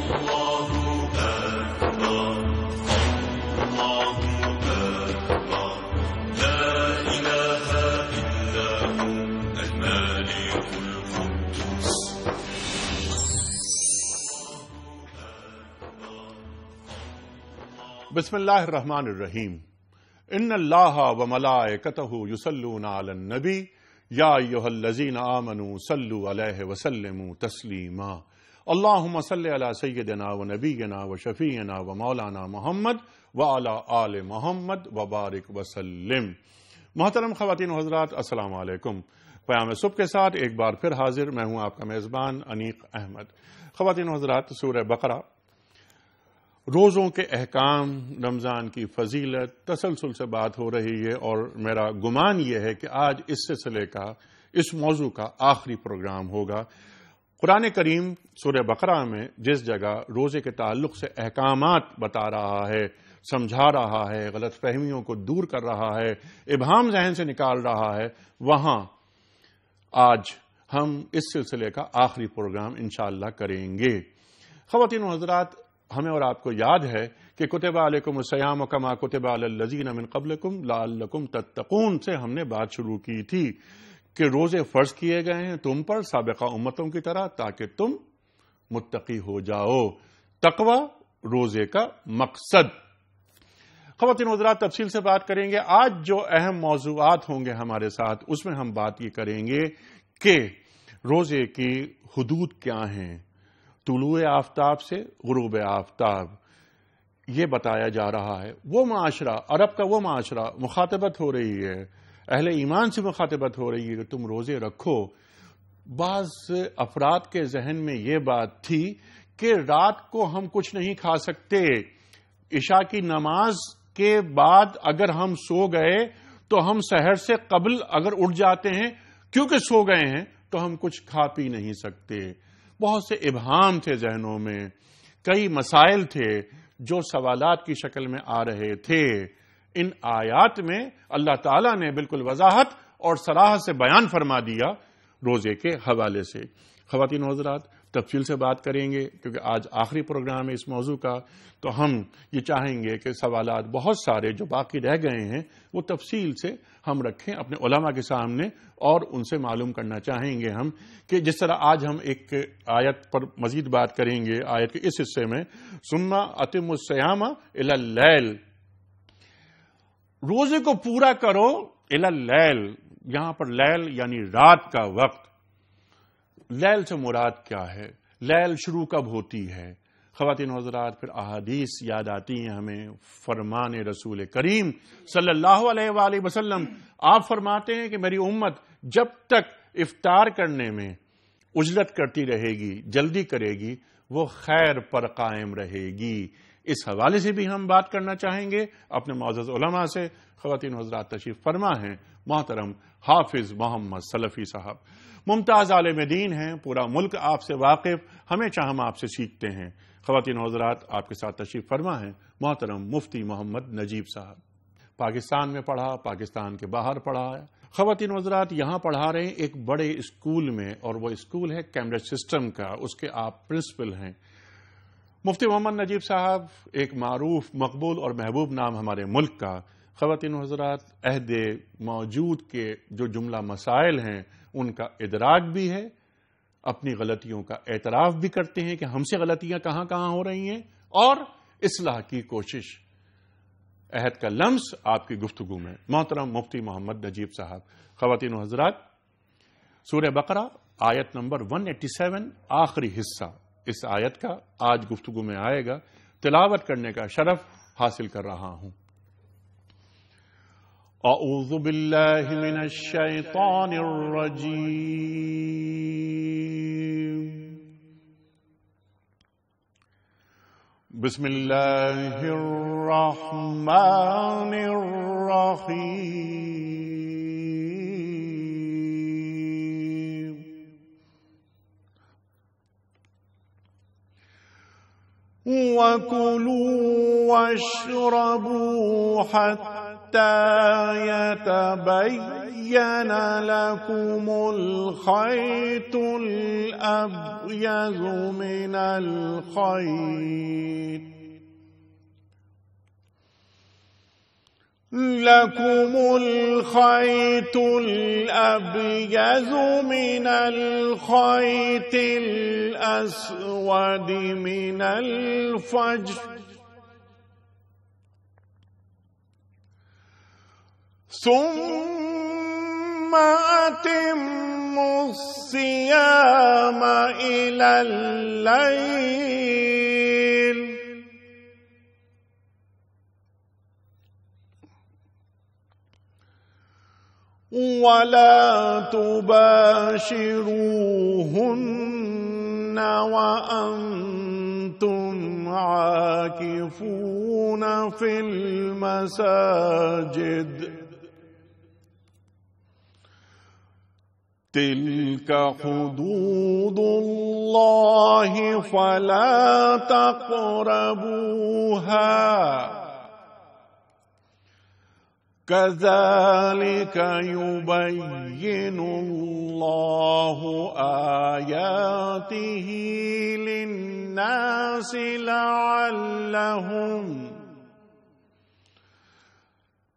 بسم اللہ الرحمن الرحیم ان اللہ وملائکتہ یصلون علی النبی یا ایھا الذین آمنوا صلوا علیہ وسلموا تسلیما اللہم صل علی سیدنا ونبینا وشفیعنا ومولانا محمد وعلی آل محمد وبارک وسلم۔ محترم خواتین و حضرات، السلام علیکم۔ پیام صبح کے ساتھ ایک بار پھر حاضر میں ہوں آپ کا میزبان انیق احمد۔ خواتین و حضرات، سورہ بقرہ، روزوں کے احکام، رمضان کی فضیلت، تسلسل سے بات ہو رہی ہے، اور میرا گمان یہ ہے کہ آج اس سلسلے کا، اس موضوع کا آخری پروگرام ہوگا۔ قرآن کریم سورہ بقرہ میں جس جگہ روزے کے تعلق سے احکامات بتا رہا ہے، سمجھا رہا ہے، غلط فہمیوں کو دور کر رہا ہے، ابہام ذہن سے نکال رہا ہے، وہاں آج ہم اس سلسلے کا آخری پروگرام انشاءاللہ کریں گے۔ خواتین و حضرات، ہمیں اور آپ کو یاد ہے کہ کتب علیکم الصیام کما کتب علی الذین من قبلکم لعلکم تتقون سے ہم نے بات شروع کی تھی کہ روزے فرض کیے گئے ہیں تم پر سابقہ امتوں کی طرح تاکہ تم متقی ہو جاؤ۔ تقوی روزے کا مقصد۔ خواتین و حضرات، تفصیل سے بات کریں گے۔ آج جو اہم موضوعات ہوں گے ہمارے ساتھ، اس میں ہم بات یہ کریں گے کہ روزے کی حدود کیا ہیں، طلوع آفتاب سے غروب آفتاب، یہ بتایا جا رہا ہے۔ وہ معاشرہ، عرب کا وہ معاشرہ، مخاطبت ہو رہی ہے، اہل ایمان سے مخاطبت ہو رہی ہے کہ تم روزے رکھو۔ بعض افراد کے ذہن میں یہ بات تھی کہ رات کو ہم کچھ نہیں کھا سکتے، عشاء کی نماز کے بعد اگر ہم سو گئے تو ہم سحر سے قبل اگر اٹھ جاتے ہیں، کیونکہ سو گئے ہیں تو ہم کچھ کھا پی نہیں سکتے۔ بہت سے ابہام تھے ذہنوں میں، کئی مسائل تھے جو سوالات کی شکل میں آ رہے تھے۔ ان آیات میں اللہ تعالیٰ نے بالکل وضاحت اور صراحت سے بیان فرما دیا روزے کے حوالے سے۔ خواتین و حضرات، تفصیل سے بات کریں گے کیونکہ آج آخری پروگرام ہے اس موضوع کا، تو ہم یہ چاہیں گے کہ سوالات بہت سارے جو باقی رہ گئے ہیں وہ تفصیل سے ہم رکھیں اپنے علماء کے سامنے، اور ان سے معلوم کرنا چاہیں گے ہم کہ جس طرح آج ہم ایک آیت پر مزید بات کریں گے، آیت کے اس حصے میں ثم اتموا الصیام الی اللیل، روزے کو پورا کرو الی اللیل، یہاں پر لیل یعنی رات کا وقت۔ لیل سے مراد کیا ہے؟ لیل شروع کب ہوتی ہے؟ خواتین و حضرات، پھر احادیث یاد آتی ہیں ہمیں، فرمان رسول کریم صلی اللہ علیہ وآلہ وسلم۔ آپ فرماتے ہیں کہ میری امت جب تک افطار کرنے میں عجلت کرتی رہے گی، جلدی کرے گی، وہ خیر پر قائم رہے گی۔ اس حوالے سے بھی ہم بات کرنا چاہیں گے اپنے معزز علماء سے۔ خواتین و حضرات، تشریف فرما ہیں محترم حافظ محمد سلفی صاحب، ممتاز عالم دین ہیں، پورا ملک آپ سے واقف، ہمیشہ ہم آپ سے سیکھتے ہیں۔ خواتین و حضرات، آپ کے ساتھ تشریف فرما ہیں محترم مفتی محمد نجیب صاحب، پاکستان میں پڑھا، پاکستان کے باہر پڑھا ہے۔ خواتین و حضرات، یہاں پڑھا رہے ہیں ایک بڑے اسکول میں، اور وہ اسکول ہے کیمبرج سسٹم کا، اس کے آپ پرنسپل ہیں۔ مفتی محمد نجیب صاحب ایک معروف، مقبول اور محبوب نام ہمارے ملک کا۔ خواتین و حضرات، عہد موجود کے جو جملہ مسائل ہیں ان کا ادراک بھی ہے، اپنی غلطیوں کا اعتراف بھی کرتے ہیں کہ ہم سے غلطیاں کہاں کہاں ہو رہی ہیں، اور اصلاح کی کوشش۔ عہد کا لمس آپ کی گفتگو میں محترم مفتی محمد نجیب صاحب۔ خواتین و حضرات، سورہ بقرہ آیت نمبر 187 آخری حصہ اس آیت کا آج گفتگو میں آئے گا، تلاوت کرنے کا شرف حاصل کر رہا ہوں۔ اعوذ باللہ من الشیطان الرجیم، بسم اللہ الرحمن الرحیم، وَكُلُوا وَاشْرَبُوا حَتَّى يتبين لكم الخيط الأبيض من الخيط الأسود من الفجر ثم أتموا الصيام إلى الليل ولا تباشروهن وأنتم عاكفون في المساجد تلك حدود الله فلا تقربوها كذلك يبين الله آياته للناس لعلهم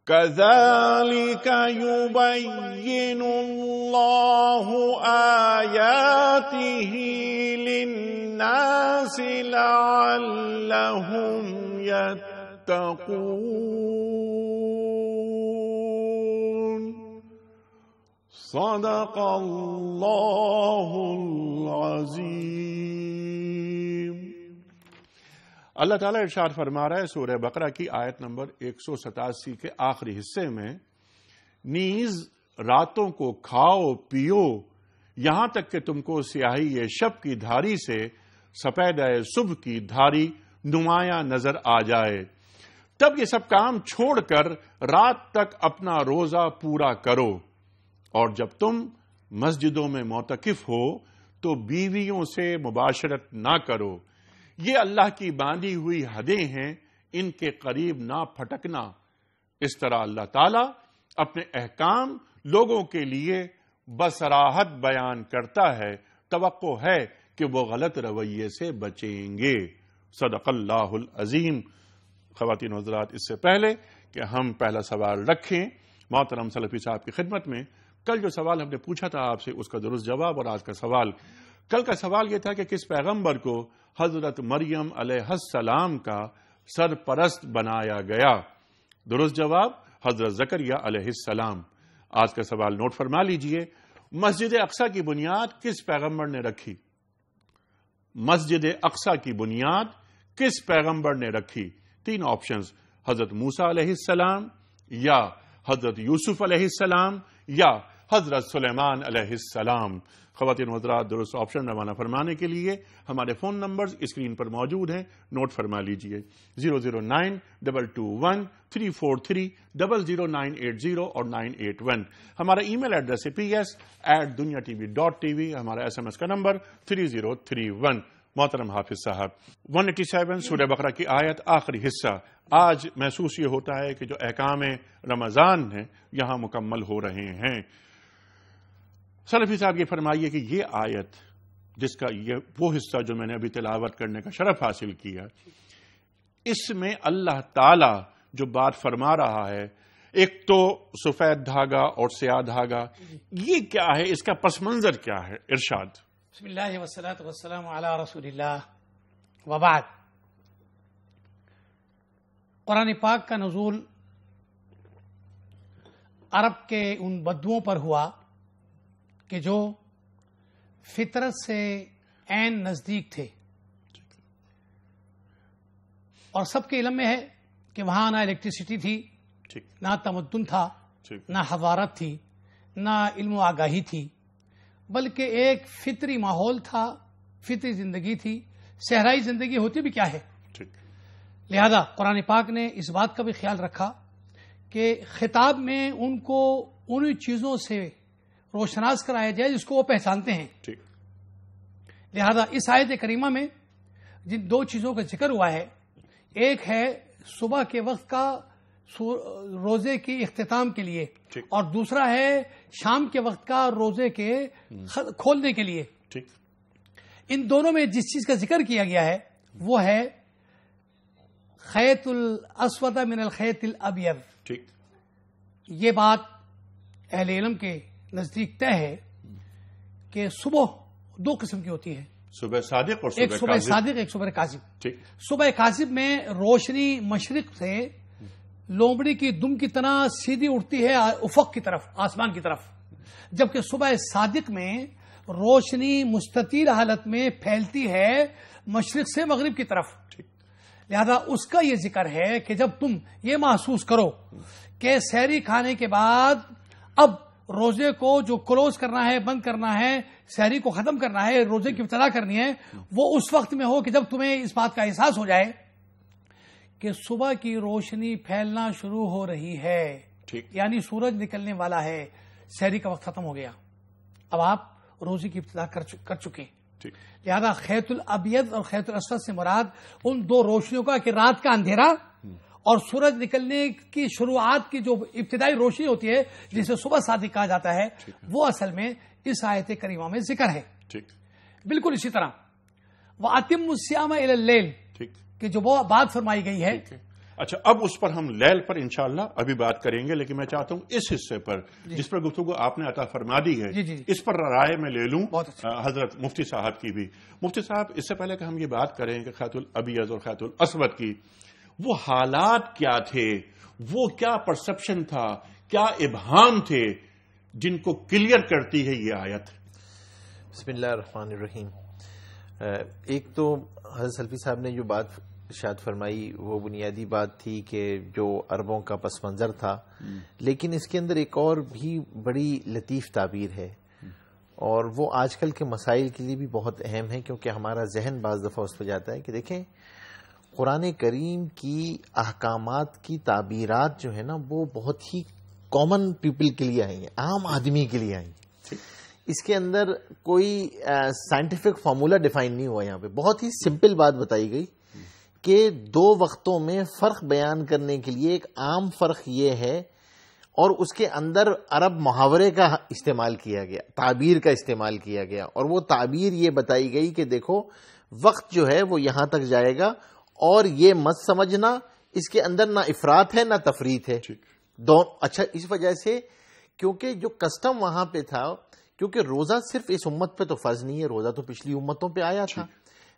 كذلك يبين الله آياته للناس لعلهم يتقون صدق اللہ العظیم۔ اللہ تعالیٰ ارشاد فرما رہا ہے سورہ بقرہ کی آیت نمبر 187 کے آخری حصے میں، نیز راتوں کو کھاؤ پیو یہاں تک کہ تم کو سیاہی شب کی دھاری سے سفید صبح کی دھاری نمایاں نظر آ جائے، تب یہ سب کام چھوڑ کر رات تک اپنا روزہ پورا کرو، اور جب تم مسجدوں میں معتکف ہو تو بیویوں سے مباشرت نہ کرو، یہ اللہ کی باندھی ہوئی حدیں ہیں، ان کے قریب نہ پھٹکنا۔ اس طرح اللہ تعالیٰ اپنے احکام لوگوں کے لیے بصراحت بیان کرتا ہے، توقع ہے کہ وہ غلط رویے سے بچیں گے۔ صدق اللہ العظیم۔ خواتین و حضرات، اس سے پہلے کہ ہم پہلا سوال رکھیں محترم سلفی صاحب کی خدمت میں، کل جو سوال ہم نے پوچھا تھا آپ سے، اس کا درست جواب، اور آج کا سوال، کل کا سوال یہ تھا کہ کس پیغمبر کو حضرت مریم علیہ السلام کا سرپرست بنایا گیا؟ درست جواب حضرت زکریا علیہ السلام۔ آج کا سوال نوٹ فرما لیجئے، مسجد اقصی کی بنیاد کس پیغمبر نے رکھی؟ مسجد اقصی کی بنیاد کس پیغمبر نے رکھی؟ تین آپشنز، حضرت موسیٰ علیہ السلام، یا حضرت یوسف علیہ السلام، یا حضرت سلیمان علیہ السلام۔ خواتین و حضرات، درست آپشن روانہ فرمانے کے لیے ہمارے فون نمبرز اسکرین پر موجود ہیں، نوٹ فرما لیجئے 009222343000980 اور 981۔ ہمارا ای میل ایڈریس ہے ps@dunyatv.tv، ہمارا SMS کا نمبر 3031۔ محترم حافظ صاحب، 187 سورہ بقرہ کی آیت آخری حصہ، آج محسوس یہ ہوتا ہے کہ جو احکام رمضان ہیں یہاں مکمل ہو رہے ہیں۔ سلفی صاحب یہ فرمائیے کہ یہ آیت، جس کا یہ وہ حصہ جو میں نے ابھی تلاوت کرنے کا شرف حاصل کیا، اس میں اللہ تعالی جو بات فرما رہا ہے، ایک تو سفید دھاگا اور سیاہ دھاگا، یہ کیا ہے، اس کا پس منظر کیا ہے؟ ارشاد۔ بسم اللہ والصلاة والسلام علی رسول اللہ وبعد۔ قرآن پاک کا نزول عرب کے ان بدوؤں پر ہوا کہ جو فطرت سے عین نزدیک تھے، اور سب کے علم میں ہے کہ وہاں نہ الیکٹریسٹی تھی، نہ تمدن تھا، نہ حضارت تھی، نہ علم و آگاہی تھی، بلکہ ایک فطری ماحول تھا، فطری زندگی تھی۔ صحرائی زندگی ہوتی بھی کیا ہے؟ لہذا قرآن پاک نے اس بات کا بھی خیال رکھا کہ خطاب میں ان کو ان چیزوں سے روشناس کرایا جائے جس کو وہ پہچانتے ہیں۔ لہذا اس آیت کریمہ میں جن دو چیزوں کا ذکر ہوا ہے، ایک ہے صبح کے وقت کا روزے کی اختتام کے لیے، اور دوسرا ہے شام کے وقت کا روزے کے کھولنے کے لیے. ان دونوں میں جس چیز کا ذکر کیا گیا ہے وہ ہے خیط الاسود من الخیط الابیض. یہ بات اہل علم کے نزدیک طے ہے کہ صبح دو قسم کی ہوتی ہے، صبح صادق اور ایک صبح صادق، ایک صبح کاذب. صبح کاذب میں روشنی مشرق سے لومڑی کی دم کی طرح سیدھی اٹھتی ہے افق کی طرف، آسمان کی طرف، جبکہ صبح صادق میں روشنی مستطیل حالت میں پھیلتی ہے مشرق سے مغرب کی طرف. لہذا اس کا یہ ذکر ہے کہ جب تم یہ محسوس کرو کہ سحری کھانے کے بعد اب روزے کو جو کلوز کرنا ہے، بند کرنا ہے، سحری کو ختم کرنا ہے، روزے کی ابتدا کرنی ہے، وہ اس وقت میں ہو کہ جب تمہیں اس بات کا احساس ہو جائے کہ صبح کی روشنی پھیلنا شروع ہو رہی ہے، یعنی سورج نکلنے والا ہے، سحری کا وقت ختم ہو گیا، اب آپ روزے کی ابتدا کر چکے. لہذا خیط الابیض اور خیط الاسود سے مراد ان دو روشنیوں کا کہ رات کا اندھیرا اور سورج نکلنے کی شروعات کی جو ابتدائی روشنی ہوتی ہے جسے صبح صادق کہا جاتا ہے، وہ اصل میں اس آیت کریمہ میں ذکر ہے. بالکل اسی طرح وَأَتِمُّ الصِّيَامَ إِلَى اللَّيْلِ کہ جو وہ بات فرمائی گئی ہے. اچھا، اب اس پر ہم لیل پر انشاءاللہ ابھی بات کریں گے، لیکن میں چاہتا ہوں اس حصے پر جس پر گفتگو آپ نے عطا فرما دی ہے اس پر رائے میں لے لوں حضرت مفتی صاحب کی بھی. مفتی صاحب، اس سے پہلے کہ ہم یہ بات کریں کہ خیط الابیض اور خیط الاسود کی، وہ حالات کیا تھے، وہ کیا پرسپشن تھا، کیا ابہام تھے جن کو کلیئر کرتی ہے یہ آیت؟ بسم اللہ الرحمن الرحیم. ایک تو حضرت سلفی صاحب نے جو بات ارشاد فرمائی وہ بنیادی بات تھی کہ جو عربوں کا پس منظر تھا، لیکن اس کے اندر ایک اور بھی بڑی لطیف تعبیر ہے، اور وہ آج کل کے مسائل کے لیے بھی بہت اہم ہے، کیونکہ ہمارا ذہن بعض دفعہ اس پہ جاتا ہے کہ دیکھیں قرآن کریم کی احکامات کی تعبیرات جو ہے نا وہ بہت ہی کامن پیپل کے لیے آئی ہیں، عام آدمی کے لیے آئی ہیں. اس کے اندر کوئی سائنٹیفک فارمولا ڈیفائن نہیں ہوا، یہاں پہ بہت ہی سمپل بات بتائی گئی کہ دو وقتوں میں فرق بیان کرنے کے لیے ایک عام فرق یہ ہے، اور اس کے اندر عرب محاورے کا استعمال کیا گیا، تعبیر کا استعمال کیا گیا، اور وہ تعبیر یہ بتائی گئی کہ دیکھو وقت جو ہے وہ یہاں تک جائے گا، اور یہ مت سمجھنا اس کے اندر نہ افراط ہے نہ تفریط ہے. اچھا، اس وجہ سے کیونکہ جو کسٹم وہاں پہ تھا، کیونکہ روزہ صرف اس امت پہ تو فرض نہیں ہے، روزہ تو پچھلی امتوں پہ آیا تھا،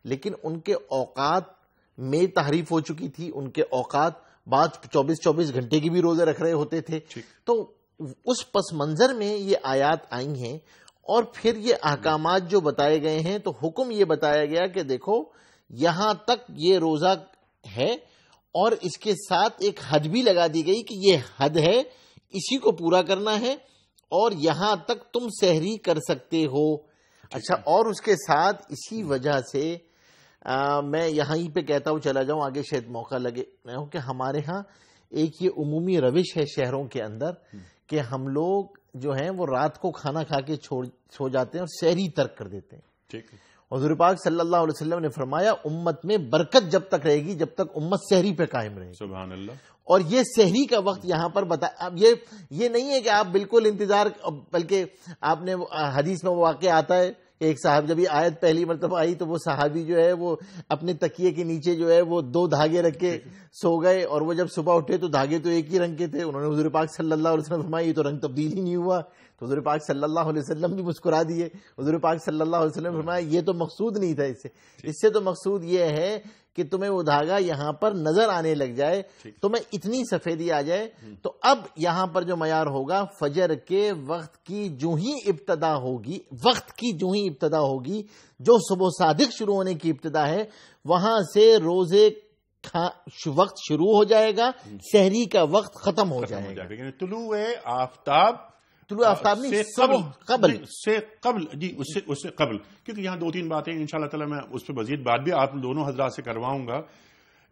لیکن ان کے اوقات میں تحریف ہو چکی تھی، ان کے اوقات بعد 24 گھنٹے کی بھی روزے رکھ رہے ہوتے تھے. تو اس پس منظر میں یہ آیات آئی ہیں، اور پھر یہ احکامات جو بتائے گئے ہیں تو حکم یہ بتایا گیا کہ دیکھو یہاں تک یہ روزہ ہے، اور اس کے ساتھ ایک حد بھی لگا دی گئی کہ یہ حد ہے، اسی کو پورا کرنا ہے، اور یہاں تک تم سحری کر سکتے ہو. اچھا، اور اس کے ساتھ اسی وجہ سے میں یہاں ہی پہ کہتا ہوں چلا جاؤں، آگے شاید موقع لگے کہ ہمارے ہاں ایک یہ عمومی روش ہے شہروں کے اندر کہ ہم لوگ جو ہیں وہ رات کو کھانا کھا کے سو جاتے ہیں اور سحری ترک کر دیتے ہیں. حضور پاک صلی اللہ علیہ وسلم نے فرمایا امت میں برکت جب تک رہے گی جب تک امت سحری پہ قائم رہے گی. سبحان اللہ. اور یہ سحری کا وقت یہاں پر اب یہ نہیں ہے کہ آپ بالکل انتظار، بلکہ آپ نے حدیث میں وہ واقعہ آتا ہے کہ ایک صاحب جب یہ آیت پہلی مرتبہ آئی تو وہ صحابی جو ہے وہ اپنے تکیے کے نیچے جو ہے وہ 2 دھاگے رکھ کے سو گئے، اور وہ جب صبح اٹھے تو دھاگے تو ایک ہی رنگ کے تھے. انہوں نے حضور پاک صلی اللہ علیہ وسلم فرمایا یہ تو رنگ تبدیل ہی نہیں ہوا. تو حضور پاک صلی اللہ علیہ وسلم بھی مسکرا دیے. حضور پاک صلی اللہ علیہ وسلم فرمایا یہ تو مقصود نہیں تھا، اس سے تو مقصود یہ ہے کہ تمہیں وہ دھاگا یہاں پر نظر آنے لگ جائے، تمہیں اتنی سفیدی آ جائے. تو اب یہاں پر جو معیار ہوگا فجر کے وقت کی جو ہی ابتدا ہوگی، جو صبح صادق شروع ہونے کی ابتدا ہے وہاں سے روزے وقت شروع ہو جائے گا، سحری کا وقت ختم ہو جائے گا. یعنی طلوع آفتاب نہیں، قبل جی اس سے قبل، کیونکہ یہاں 2-3 باتیں انشاءاللہ تعالی میں اس پہ مزید بات بھی آپ دونوں حضرات سے کرواؤں گا.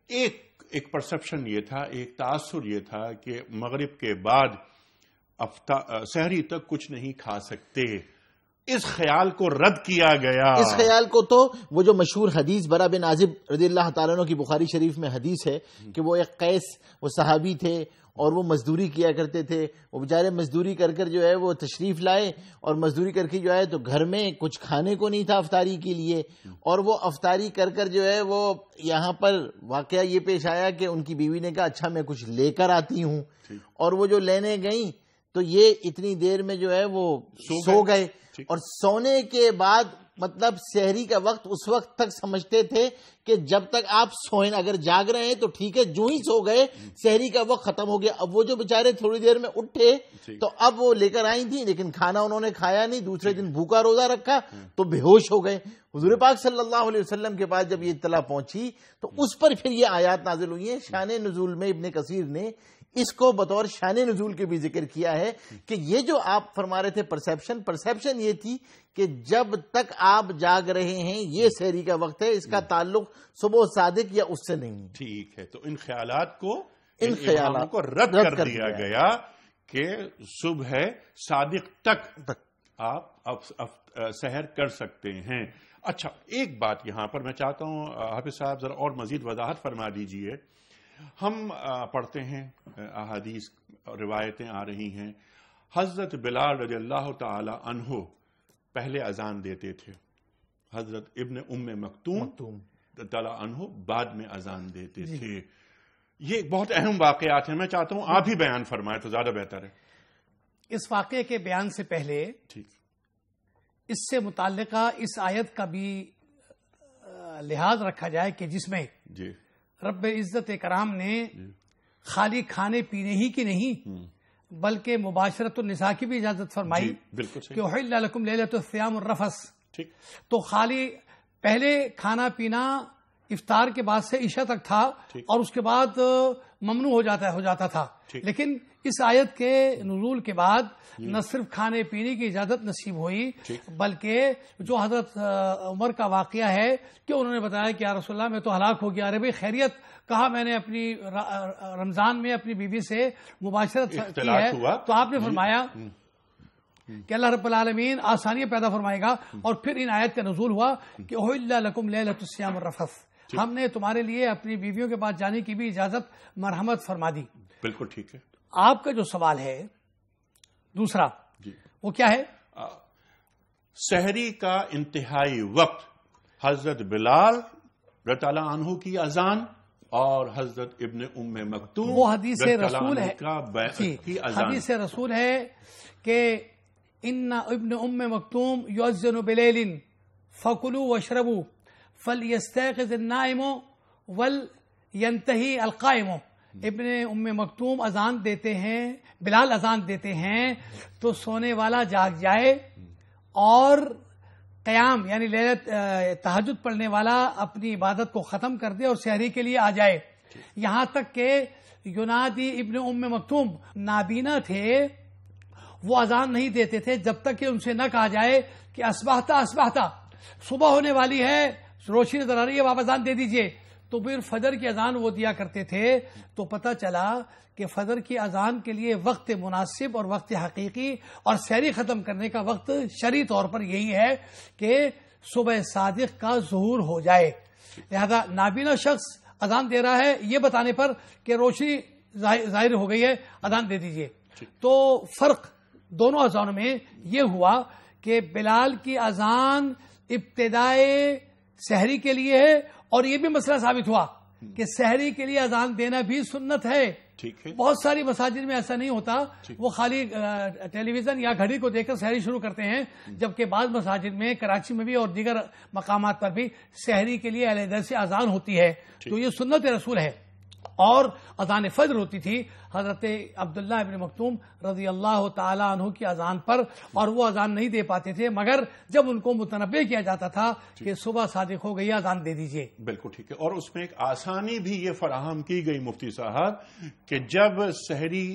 ایک پرسپشن یہ تھا، ایک تاثر یہ تھا کہ مغرب کے بعد سحری تک کچھ نہیں کھا سکتے. اس خیال کو رد کیا گیا. اس خیال کو تو وہ جو مشہور حدیث برا بن عازب رضی اللہ تعالیٰ عنہ کی بخاری شریف میں حدیث ہے کہ وہ ایک قیس، وہ صحابی تھے، اور وہ مزدوری کیا کرتے تھے. وہ بیچارے مزدوری کر کر جو ہے وہ تشریف لائے, اور مزدوری کر کے جو ہے تو گھر میں کچھ کھانے کو نہیں تھا افطاری کے لیے, اور وہ افطاری کر کر جو ہے وہ یہاں پر واقعہ یہ پیش آیا کہ ان کی بیوی نے کہا اچھا میں کچھ لے کر آتی ہوں, اور وہ جو لینے گئیں تو یہ اتنی دیر میں جو ہے وہ سو گئے. اور سونے کے بعد مطلب سحری کا وقت اس وقت تک سمجھتے تھے کہ جب تک آپ سوئیں, اگر جاگ رہے ہیں تو ٹھیک ہے, جو ہی سو گئے سحری کا وقت ختم ہو گیا. اب وہ جو بیچارے تھوڑی دیر میں اٹھے تو اب وہ لے کر آئی تھیں, لیکن کھانا انہوں نے کھایا نہیں, دوسرے دن بھوکا روزہ رکھا تو بے ہوش ہو گئے. حضور پاک صلی اللہ علیہ وسلم کے پاس جب یہ اطلاع پہنچی تو اس پر پھر یہ آیات نازل ہوئی ہیں. شان نزول میں ابن کثیر نے اس کو بطور شان نزول کے بھی ذکر کیا ہے کہ یہ جو آپ فرما رہے تھے پرسیپشن یہ تھی کہ جب تک آپ جاگ رہے ہیں یہ سحری کا وقت ہے, اس کا تعلق صبح صادق یا اس سے نہیں. ٹھیک ہے, تو ان خیالات کو رد کر دیا گیا کہ صبح صادق تک آپ سحر کر سکتے ہیں. اچھا, ایک بات یہاں پر میں چاہتا ہوں حافظ صاحب ذرا اور مزید وضاحت فرما دیجئے. ہم پڑھتے ہیں احادیث روایتیں آ رہی ہیں, حضرت بلال رضی اللہ تعالی عنہ پہلے اذان دیتے تھے, حضرت ابن ام مکتوم تعالی عنہ بعد میں اذان دیتے تھے. یہ بہت اہم واقعات ہیں, میں چاہتا ہوں آپ ہی بیان فرمائیں تو زیادہ بہتر ہے. اس واقعے کے بیان سے پہلے اس سے متعلقہ اس آیت کا بھی لحاظ رکھا جائے کہ جس میں رب عزت کرام نے خالی کھانے پینے ہی کی نہیں بلکہ مباشرت النساء کی بھی اجازت فرمائی کہ احل لکم لیلۃ الصیام الرفث. تو خالی پہلے کھانا پینا افطار کے بعد سے عشاء تک تھا اور اس کے بعد ممنوع ہو جاتا تھا, لیکن اس آیت کے نزول کے بعد نہ صرف کھانے پینے کی اجازت نصیب ہوئی بلکہ جو حضرت عمر کا واقعہ ہے کہ انہوں نے بتایا کہ یا رسول اللہ میں تو ہلاک ہو گیا. ارے بھائی خیریت, کہا میں نے اپنی رمضان میں اپنی بیوی سے مباشرت کی ہے, تو آپ نے فرمایا کہ اللہ رب العالمین آسانیاں پیدا فرمائے گا, اور پھر ان آیت کا نزول ہوا کہ احل لکم لیلۃ الصیام الرفث, ہم نے تمہارے لیے اپنی بیویوں کے پاس جانے کی بھی اجازت مرحمت فرما دی. بالکل ٹھیک ہے. آپ کا جو سوال ہے دوسرا وہ کیا ہے؟ سحری کا انتہائی وقت حضرت بلال رضی اللہ عنہ کی اذان اور حضرت ابن ام مکتوم وہ حدیث رسول ہے حدیث رسول ہے کہ ان ابن ام مکتوم یؤذن بلیل فکلوا واشربوا فلیستيقظ النائم ولینتہی القائم. ابن ام مکتوم اذان دیتے ہیں, بلال اذان دیتے ہیں تو سونے والا جاگ جائے اور قیام یعنی تہجد پڑھنے والا اپنی عبادت کو ختم کر دے اور سحری کے لیے آ جائے. یہاں تک کہ ینادی ابن ام مکتوم نابینا تھے, وہ اذان نہیں دیتے تھے جب تک کہ ان سے نہ کہا جائے کہ اصبحتا صبح ہونے والی ہے, روشنی نظر آ رہی ہے, آپ اذان دے دیجئے. تو پھر فجر کی اذان وہ دیا کرتے تھے. تو پتہ چلا کہ فجر کی اذان کے لیے وقت مناسب اور وقت حقیقی اور سحری ختم کرنے کا وقت شرعی طور پر یہی ہے کہ صبح صادق کا ظہور ہو جائے. لہذا نابینا شخص اذان دے رہا ہے یہ بتانے پر کہ روشنی ظاہر ہو گئی ہے, اذان دے دیجئے. تو فرق دونوں اذانوں میں یہ ہوا کہ بلال کی اذان ابتدائے سحری کے لیے ہے, اور یہ بھی مسئلہ ثابت ہوا کہ سحری کے لیے اذان دینا بھی سنت ہے. بہت ساری مساجد میں ایسا نہیں ہوتا, وہ خالی ٹیلی ویژن یا گھڑی کو دیکھ کر سحری شروع کرتے ہیں, جبکہ بعض مساجد میں کراچی میں بھی اور دیگر مقامات پر بھی سحری کے لیے علیحدہ سے اذان ہوتی ہے. تو یہ سنت رسول ہے. اور اذان فجر ہوتی تھی حضرت عبداللہ ابن مکتوم رضی اللہ تعالی عنہ کی اذان پر, اور وہ اذان نہیں دے پاتے تھے مگر جب ان کو متنبہ کیا جاتا تھا کہ صبح صادق ہو گئی, اذان دے دیجئے. بالکل ٹھیک ہے. اور اس میں ایک آسانی بھی یہ فراہم کی گئی مفتی صاحب کہ جب سحری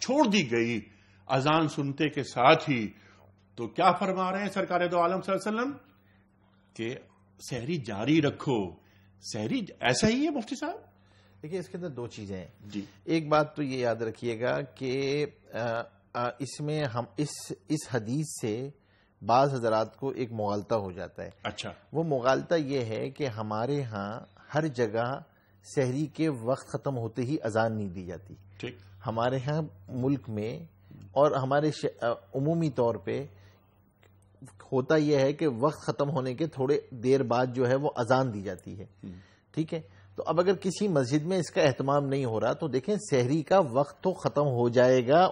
چھوڑ دی گئی اذان سنتے کے ساتھ ہی, تو کیا فرما رہے ہیں سرکار دو عالم صلی اللہ علیہ وسلم کہ سحری جاری رکھو. سحری ایسا ہی ہے مفتی صاحب. دیکھیے اس کے اندر دو چیزیں ہیں. ایک بات تو یہ یاد رکھیے گا کہ اس میں ہم اس حدیث سے بعض حضرات کو ایک مغالطہ ہو جاتا ہے. اچھا, وہ مغالطہ یہ ہے کہ ہمارے ہاں ہر جگہ سحری کے وقت ختم ہوتے ہی اذان نہیں دی جاتی. ہمارے ہاں ملک میں اور ہمارے عمومی طور پہ ہوتا یہ ہے کہ وقت ختم ہونے کے تھوڑے دیر بعد جو ہے وہ اذان دی جاتی ہے. ٹھیک ہے, تو اب اگر کسی مسجد میں اس کا اہتمام نہیں ہو رہا تو دیکھیں سحری کا وقت تو ختم ہو جائے گا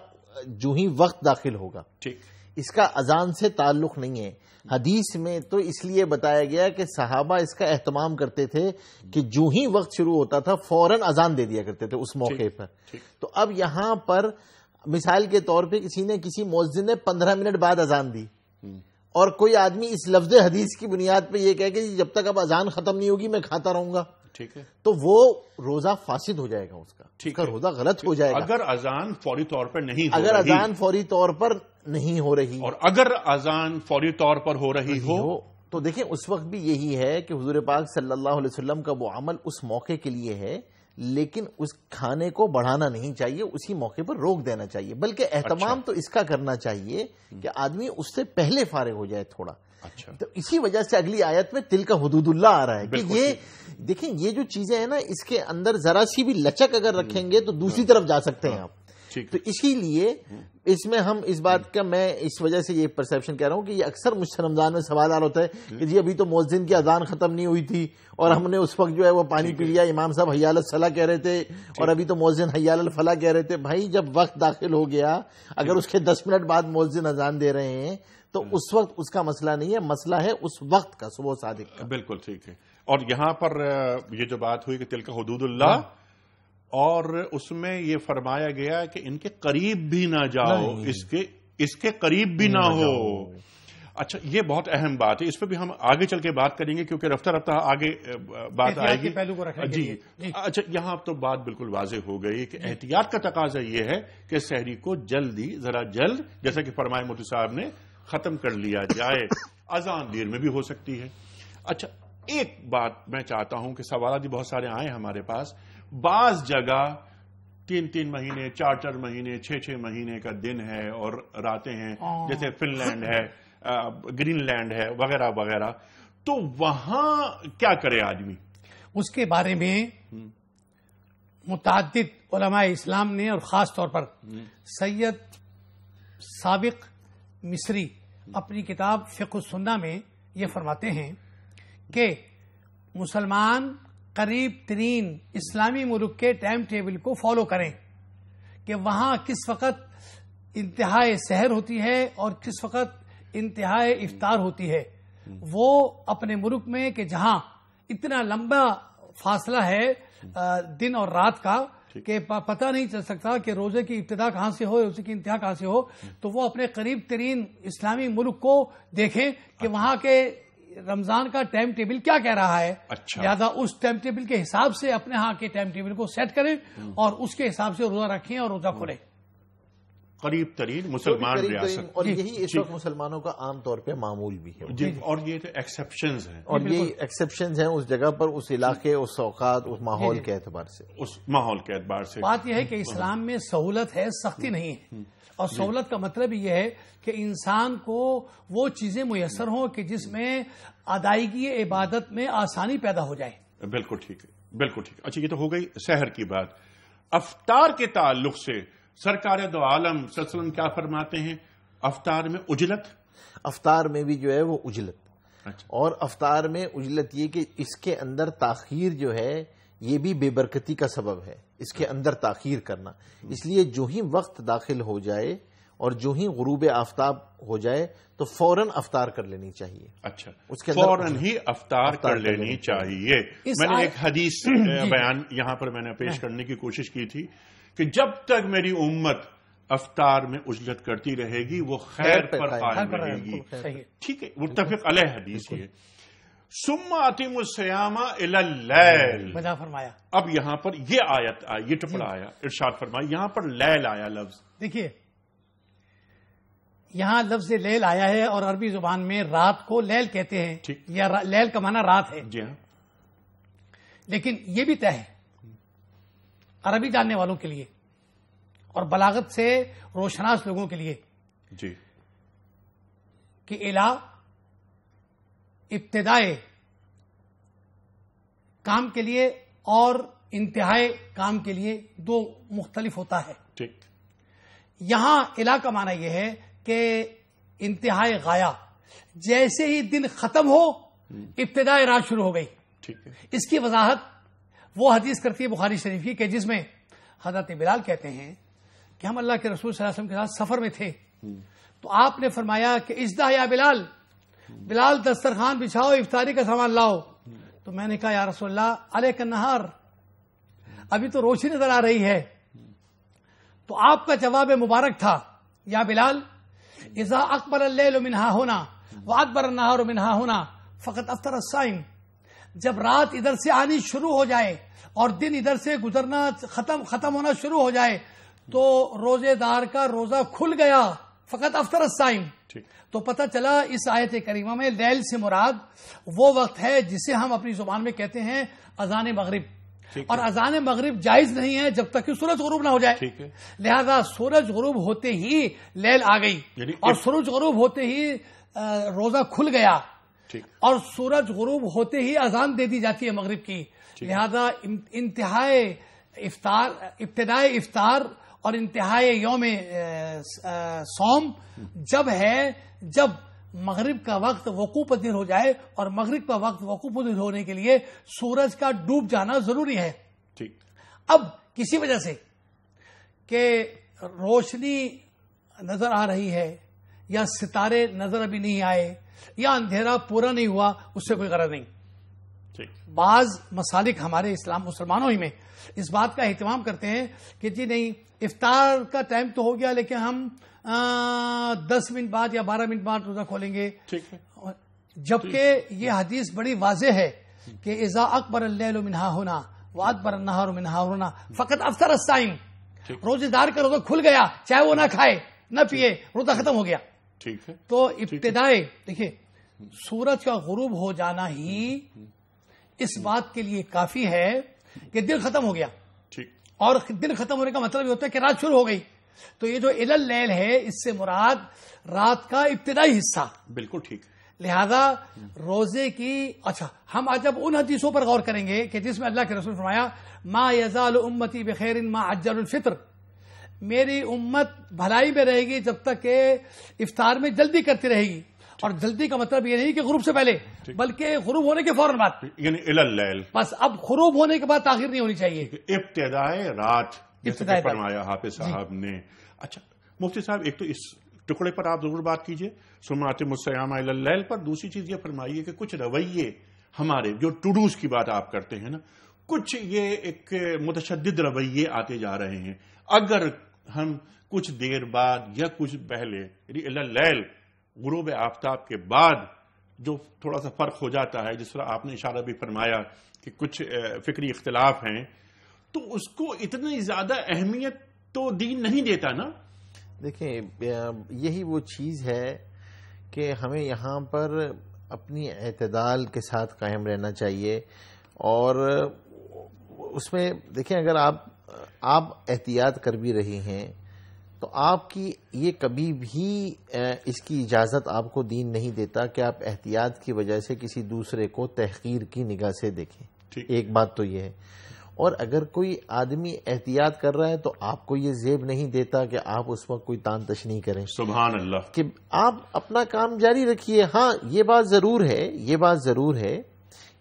جو ہی وقت داخل ہوگا. اس کا اذان سے تعلق نہیں ہے. حدیث میں تو اس لیے بتایا گیا کہ صحابہ اس کا اہتمام کرتے تھے کہ جو ہی وقت شروع ہوتا تھا فوراً اذان دے دیا کرتے تھے اس موقع پر. تو اب یہاں پر مثال کے طور پہ کسی مؤذن نے 15 منٹ بعد اذان دی اور کوئی آدمی اس لفظ حدیث کی بنیاد پہ یہ کہے کہ جب تک اب اذان ختم نہیں ہوگی میں کھاتا رہوں گا, ٹھیک ہے, تو وہ روزہ فاسد ہو جائے گا, اس کا روزہ غلط ہو جائے گا. اگر اذان فوری طور پر نہیں ہو اگر اذان فوری طور پر نہیں ہو رہی اور اگر اذان فوری طور پر ہو رہی ہو تو دیکھیں اس وقت بھی یہی ہے کہ حضور پاک صلی اللہ علیہ وسلم کا وہ عمل اس موقع کے لیے ہے, لیکن اس کھانے کو بڑھانا نہیں چاہیے, اسی موقع پر روک دینا چاہیے, بلکہ اہتمام تو اس کا کرنا چاہیے کہ آدمی اس سے پہلے فارغ ہو جائے تھوڑا. تو اسی وجہ سے اگلی آیت میں تل کا حدود اللہ آ رہا ہے کہ یہ دیکھیں یہ جو چیزیں ہیں نا اس کے اندر ذرا سی بھی لچک اگر رکھیں گے تو دوسری طرف جا سکتے ہیں آپ. تو اسی لیے اس میں ہم اس بات کا میں اس وجہ سے یہ پرسیپشن کہہ رہا ہوں کہ یہ اکثر مجھ سے رمضان میں سوال ہوتا ہے کہ جی ابھی تو مؤذن کی اذان ختم نہیں ہوئی تھی اور ہم نے اس وقت جو ہے وہ پانی پی لیا, امام صاحب حی علی الصلاۃ کہہ رہے تھے اور ابھی تو مؤذن حی علی الفلاح کہہ رہے تھے. بھائی جب وقت داخل ہو گیا اگر اس کے 10 منٹ بعد مؤذن اذان دے رہے ہیں تو اس وقت اس کا مسئلہ نہیں ہے, مسئلہ ہے اس وقت کا, صبح صادق کا. بالکل ٹھیک ہے. اور یہاں پر یہ جو بات ہوئی کہ تل کا حدود اللہ, اور اس میں یہ فرمایا گیا کہ ان کے قریب بھی نہ جاؤ, اس کے قریب بھی نہ ہو. اچھا یہ بہت اہم بات ہے, اس پہ بھی ہم آگے چل کے بات کریں گے کیونکہ رفتہ رفتہ آگے بات آئے گی. جی اچھا یہاں تو بات بالکل واضح ہو گئی کہ احتیاط کا تقاضا یہ ہے کہ سحری کو جلدی ذرا جلد جیسا کہ فرمائے مفتی صاحب نے ختم کر لیا جائے. اذان دیر میں بھی ہو سکتی ہے. اچھا ایک بات میں چاہتا ہوں کہ سوالات بھی بہت سارے آئے ہمارے پاس. بعض جگہ 3 مہینے 4 مہینے 6 مہینے کا دن ہے اور راتیں ہیں, جیسے فن لینڈ ہے, گرین لینڈ ہے وغیرہ وغیرہ, تو وہاں کیا کرے آدمی؟ اس کے بارے میں متعدد علماء اسلام نے اور خاص طور پر سید سابق مصری اپنی کتاب فقہ السنہ میں یہ فرماتے ہیں کہ مسلمان قریب ترین اسلامی ملک کے ٹائم ٹیبل کو فالو کریں کہ وہاں کس وقت انتہائی سحر ہوتی ہے اور کس وقت انتہائی افطار ہوتی ہے. وہ اپنے ملک میں کہ جہاں اتنا لمبا فاصلہ ہے دن اور رات کا کہ پتہ نہیں چل سکتا کہ روزے کی ابتدا کہاں سے ہو روزے کی انتہا کہاں سے ہو, تو وہ اپنے قریب ترین اسلامی ملک کو دیکھیں کہ وہاں کے رمضان کا ٹائم ٹیبل کیا کہہ رہا ہے. لہٰذا اس ٹائم ٹیبل کے حساب سے اپنے ہاں کے ٹائم ٹیبل کو سیٹ کریں اور اس کے حساب سے روزہ رکھیں اور روزہ کھولیں. قریب ترین مسلمان ریاست, اور یہی اس وقت مسلمانوں کا عام طور پہ معمول بھی ہے. اور یہ تو ایکسیپشنز ہیں, اور یہ ایکسیپشنز ہیں اس جگہ پر, اس علاقے, اس اوقات, اس ماحول کے اعتبار سے. اس ماحول کے اعتبار سے بات یہ ہے کہ اسلام میں سہولت ہے, سختی نہیں ہے. اور سہولت کا مطلب یہ ہے کہ انسان کو وہ چیزیں میسر ہوں کہ جس میں ادائیگی عبادت میں آسانی پیدا ہو جائے. بالکل ٹھیک ہے, بالکل ٹھیک. اچھا یہ تو ہو گئی سحر کی بات. افطار کے تعلق سے سرکار دو عالم صلی اللہ علیہ وسلم کیا فرماتے ہیں؟ افطار میں اجلت, افطار میں بھی جو ہے وہ اجلت. اچھا. اور افطار میں اجلت یہ کہ اس کے اندر تاخیر جو ہے یہ بھی بے برکتی کا سبب ہے, اس کے اندر تاخیر کرنا. اس لیے جو ہی وقت داخل ہو جائے اور جو ہی غروب آفتاب ہو جائے تو فوراً افطار کر لینی چاہیے. اچھا, اس کے فوراً ہی افطار کر لینی چاہیے. میں نے ایک حدیث بیان یہاں پر میں نے پیش کرنے کی کوشش کی تھی کہ جب تک میری امت افطار میں اجلت کرتی رہے گی وہ خیر پر قائم رہے گی. ٹھیک ہے, متفق علیہ حدیث ہے. ثم اتموا الصیام الی اللیل, بجا فرمایا. اب یہاں پر یہ آیت آئی, یہ ٹکڑا آیا, ارشاد فرمایا یہاں پر لیل آیا لفظ. دیکھیے یہاں لفظ لیل آیا ہے اور عربی زبان میں رات کو لیل کہتے ہیں, یا لیل کا معنی رات ہے. جی ہاں, لیکن یہ بھی طے ہے عربی جاننے والوں کے لیے اور بلاغت سے روشناس لوگوں کے لیے جی کہ الا ابتدائے کام کے لیے اور انتہائی کام کے لیے دو مختلف ہوتا ہے. ٹھیک. یہاں الا کا معنی یہ ہے کہ انتہائی غایا، جیسے ہی دن ختم ہو ابتدائی رات شروع ہو گئی. ٹھیک ہے. اس کی وضاحت وہ حدیث کرتی ہے بخاری شریف کی کہ جس میں حضرت بلال کہتے ہیں کہ ہم اللہ کے رسول صلی اللہ علیہ وسلم کے ساتھ سفر میں تھے، تو آپ نے فرمایا کہ اجدہ یا بلال، بلال دسترخوان بچھاؤ، افطاری کا سامان لاؤ. تو میں نے کہا یا رسول اللہ علیک النہار، ابھی تو روشنی نظر آ رہی ہے. تو آپ کا جواب مبارک تھا یا بلال اذا اقبل اللیل منہا ہونا وادبر النہار منہا ہونا فقط افطر الصائم. جب رات ادھر سے آنی شروع ہو جائے اور دن ادھر سے گزرنا ختم ہونا شروع ہو جائے تو روزے دار کا روزہ کھل گیا، فقط افطر الصائم. تو پتہ چلا اس آیت کریمہ میں لیل سے مراد وہ وقت ہے جسے ہم اپنی زبان میں کہتے ہیں اذان مغرب. اور اذان مغرب جائز نہیں ہے جب تک کہ سورج غروب نہ ہو جائے. لہذا سورج غروب ہوتے ہی لیل آ گئی اور سورج غروب ہوتے ہی روزہ کھل گیا اور سورج غروب ہوتے ہی اذان دے دی جاتی ہے مغرب کی. لہذا ابتدائی افطار اور انتہائی یوم صوم جب ہے جب مغرب کا وقت وقوع پذیر ہو جائے، اور مغرب کا وقت وقوع پذیر ہونے کے لیے سورج کا ڈوب جانا ضروری ہے. اب کسی وجہ سے کہ روشنی نظر آ رہی ہے یا ستارے نظر ابھی نہیں آئے یا اندھیرا پورا نہیں ہوا، اس سے کوئی غرض نہیں. بعض مسالک ہمارے مسلمانوں ہی میں اس بات کا اہتمام کرتے ہیں کہ جی نہیں، افطار کا ٹائم تو ہو گیا لیکن ہم 10 منٹ بعد یا 12 منٹ بعد روزہ کھولیں گے. جبکہ یہ حدیث بڑی واضح ہے کہ اذا اکبر اللیل منہا ہونا وادبر النہار منہا ہونا فقط افطر الصائم. روزے دار کا روزہ کھل گیا، چاہے وہ نہ کھائے نہ پیے، روزہ ختم ہو گیا. تو ابتدائی دیکھیے سورج کا غروب ہو جانا ہی اس بات کے لیے کافی ہے کہ دن ختم ہو گیا، اور دن ختم ہونے کا مطلب یہ ہوتا ہے کہ رات شروع ہو گئی. تو یہ جو الی اللیل ہے اس سے مراد رات کا ابتدائی حصہ. بالکل ٹھیک. لہذا روزے کی ہم آج اب ان حدیثوں پر غور کریں گے کہ جس میں اللہ کے رسول فرمایا ما یزال امتی بخیر ما عجل الفطر، میری امت بھلائی میں رہے گی جب تک کہ افطار میں جلدی کرتی رہے گی. اور جلدی کا مطلب یہ نہیں کہ غروب سے پہلے، بلکہ غروب ہونے کے فوراً بعد، یعنی الی اللیل. بس اب غروب ہونے کے بعد تاخیر نہیں ہونی چاہیے، ابتدائے رات جیسے کہ فرمایا حافظ صاحب نے. اچھا مفتی صاحب، ایک تو اس ٹکڑے پر آپ ضرور بات کیجئے، ثم اتموا الصیام الی اللیل پر. دوسری چیز یہ فرمائیے کہ کچھ رویے ہمارے جو ٹو ڈوز کی بات آپ کرتے ہیں نا، کچھ یہ ایک متشدد رویے آتے جا رہے ہیں. اگر ہم کچھ دیر بعد یا کچھ پہلے یعنی الی اللیل غروب آفتاب کے بعد جو تھوڑا سا فرق ہو جاتا ہے، جس طرح آپ نے اشارہ بھی فرمایا کہ کچھ فکری اختلاف ہیں، تو اس کو اتنی زیادہ اہمیت تو دین نہیں دیتا نا. دیکھیں یہی وہ چیز ہے کہ ہمیں یہاں پر اپنی اعتدال کے ساتھ قائم رہنا چاہیے. اور اس میں دیکھیں اگر آپ احتیاط کر بھی رہے ہیں تو آپ کی یہ کبھی بھی اس کی اجازت آپ کو دین نہیں دیتا کہ آپ احتیاط کی وجہ سے کسی دوسرے کو تحقیر کی نگاہ سے دیکھیں. ایک بات تو یہ ہے. اور اگر کوئی آدمی احتیاط کر رہا ہے تو آپ کو یہ زیب نہیں دیتا کہ آپ اس وقت کوئی تان تشنیح کریں. سبحان اللہ. کہ آپ اپنا کام جاری رکھیے. ہاں یہ بات ضرور ہے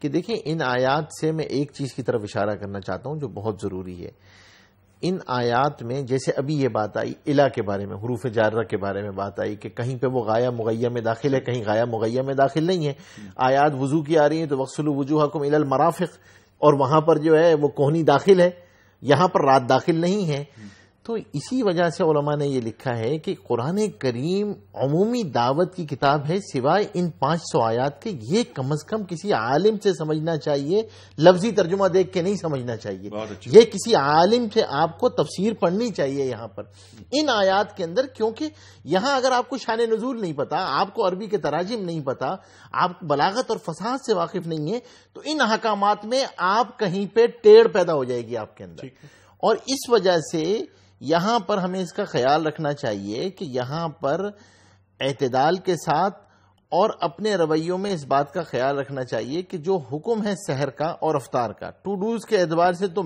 کہ دیکھیں ان آیات سے میں ایک چیز کی طرف اشارہ کرنا چاہتا ہوں جو بہت ضروری ہے. ان آیات میں جیسے ابھی یہ بات آئی الا کے بارے میں، حروف جارہ کے بارے میں بات آئی کہ کہیں پہ وہ غایہ مغیہ میں داخل ہے، کہیں غایہ مغیہ میں داخل نہیں ہے. آیات وضو کی آ رہی ہیں تو وغسلوا وجوہکم الی المرافق، اور وہاں پر جو ہے وہ کوہنی داخل ہے، یہاں پر رات داخل نہیں ہے. تو اسی وجہ سے علماء نے یہ لکھا ہے کہ قرآن کریم عمومی دعوت کی کتاب ہے، سوائے ان 500 آیات کے یہ کم از کم کسی عالم سے سمجھنا چاہیے، لفظی ترجمہ دیکھ کے نہیں سمجھنا چاہیے. یہ کسی عالم سے آپ کو تفسیر پڑھنی چاہیے یہاں پر ان آیات کے اندر. کیونکہ یہاں اگر آپ کو شان نزول نہیں پتا، آپ کو عربی کے تراجم نہیں پتا، آپ بلاغت اور فصاحت سے واقف نہیں ہے، تو ان احکامات میں آپ کہیں پہ ٹیڑھ پیدا ہو جائے گی آپ کے اندر. اور اس وجہ سے یہاں پر ہمیں اس کا خیال رکھنا چاہیے کہ یہاں پر اعتدال کے ساتھ اور اپنے رویوں میں اس بات کا خیال رکھنا چاہیے کہ جو حکم ہے سحر کا اور افطار کا، ٹو ڈوز کے اعتبار سے تو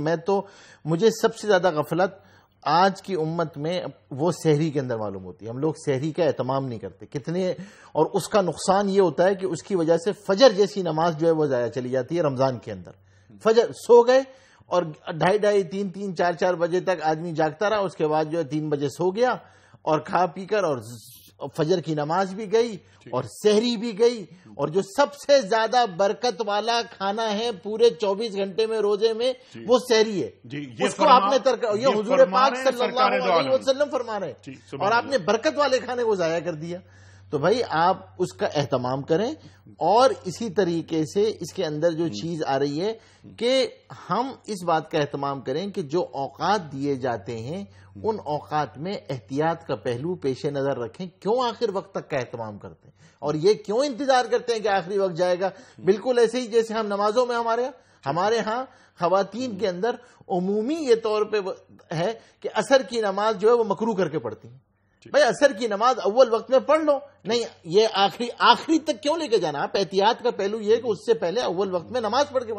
مجھے سب سے زیادہ غفلت آج کی امت میں وہ سحری کے اندر معلوم ہوتی ہے. ہم لوگ سحری کا اہتمام نہیں کرتے کتنے، اور اس کا نقصان یہ ہوتا ہے کہ اس کی وجہ سے فجر جیسی نماز جو ہے وہ ضائع چلی جاتی ہے. رمضان کے اندر فجر سو گئے اور 2:30 3 4 بجے تک آدمی جاگتا رہا، اس کے بعد جو ہے 3 بجے سو گیا اور کھا پی کر اور فجر کی نماز بھی گئی اور سحری بھی گئی. اور جو سب سے زیادہ برکت والا کھانا ہے پورے 24 گھنٹے میں روزے میں وہ سحری ہے. اس کو آپ نے یہ حضور پاک صلی اللہ علیہ وسلم فرما رہے ہیں اور آپ نے برکت والے کھانے کو ضائع کر دیا. تو بھائی آپ اس کا اہتمام کریں. اور اسی طریقے سے اس کے اندر جو چیز آ رہی ہے کہ ہم اس بات کا اہتمام کریں کہ جو اوقات دیے جاتے ہیں ان اوقات میں احتیاط کا پہلو پیش نظر رکھیں. کیوں آخر وقت تک کا اہتمام کرتے ہیں اور یہ کیوں انتظار کرتے ہیں کہ آخری وقت جائے گا؟ بالکل ایسے ہی جیسے ہم نمازوں میں ہمارے ہاں خواتین کے اندر عمومی یہ طور پہ ہے کہ عصر کی نماز جو ہے وہ مکروہ کر کے پڑھتی ہیں. بھائی عصر کی نماز اول وقت میں پڑھ لو، نہیں یہ آخری تک کیوں لے کے جانا؟ آپ احتیاط کا پہلو یہ کہ اس سے پہلے اول وقت میں نماز پڑھ کے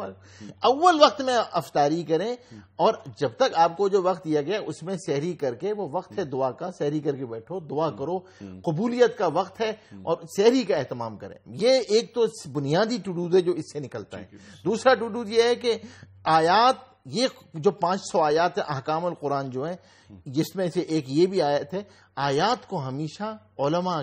اول وقت میں افطاری کریں. اور جب تک آپ کو جو وقت دیا گیا اس میں سحری کر کے، وہ وقت ہے دعا کا، سحری کر کے بیٹھو، دعا کرو، قبولیت کا وقت ہے اور سحری کا اہتمام کریں. یہ ایک تو بنیادی ٹوڈوز ہے جو اس سے نکلتا ہے. دوسرا ٹوڈوز یہ ہے کہ آیات، یہ جو 500 آیات احکام القرآن جو ہیں، جس میں سے ایک یہ بھی آیت ہے، آیات کو ہمیشہ علماء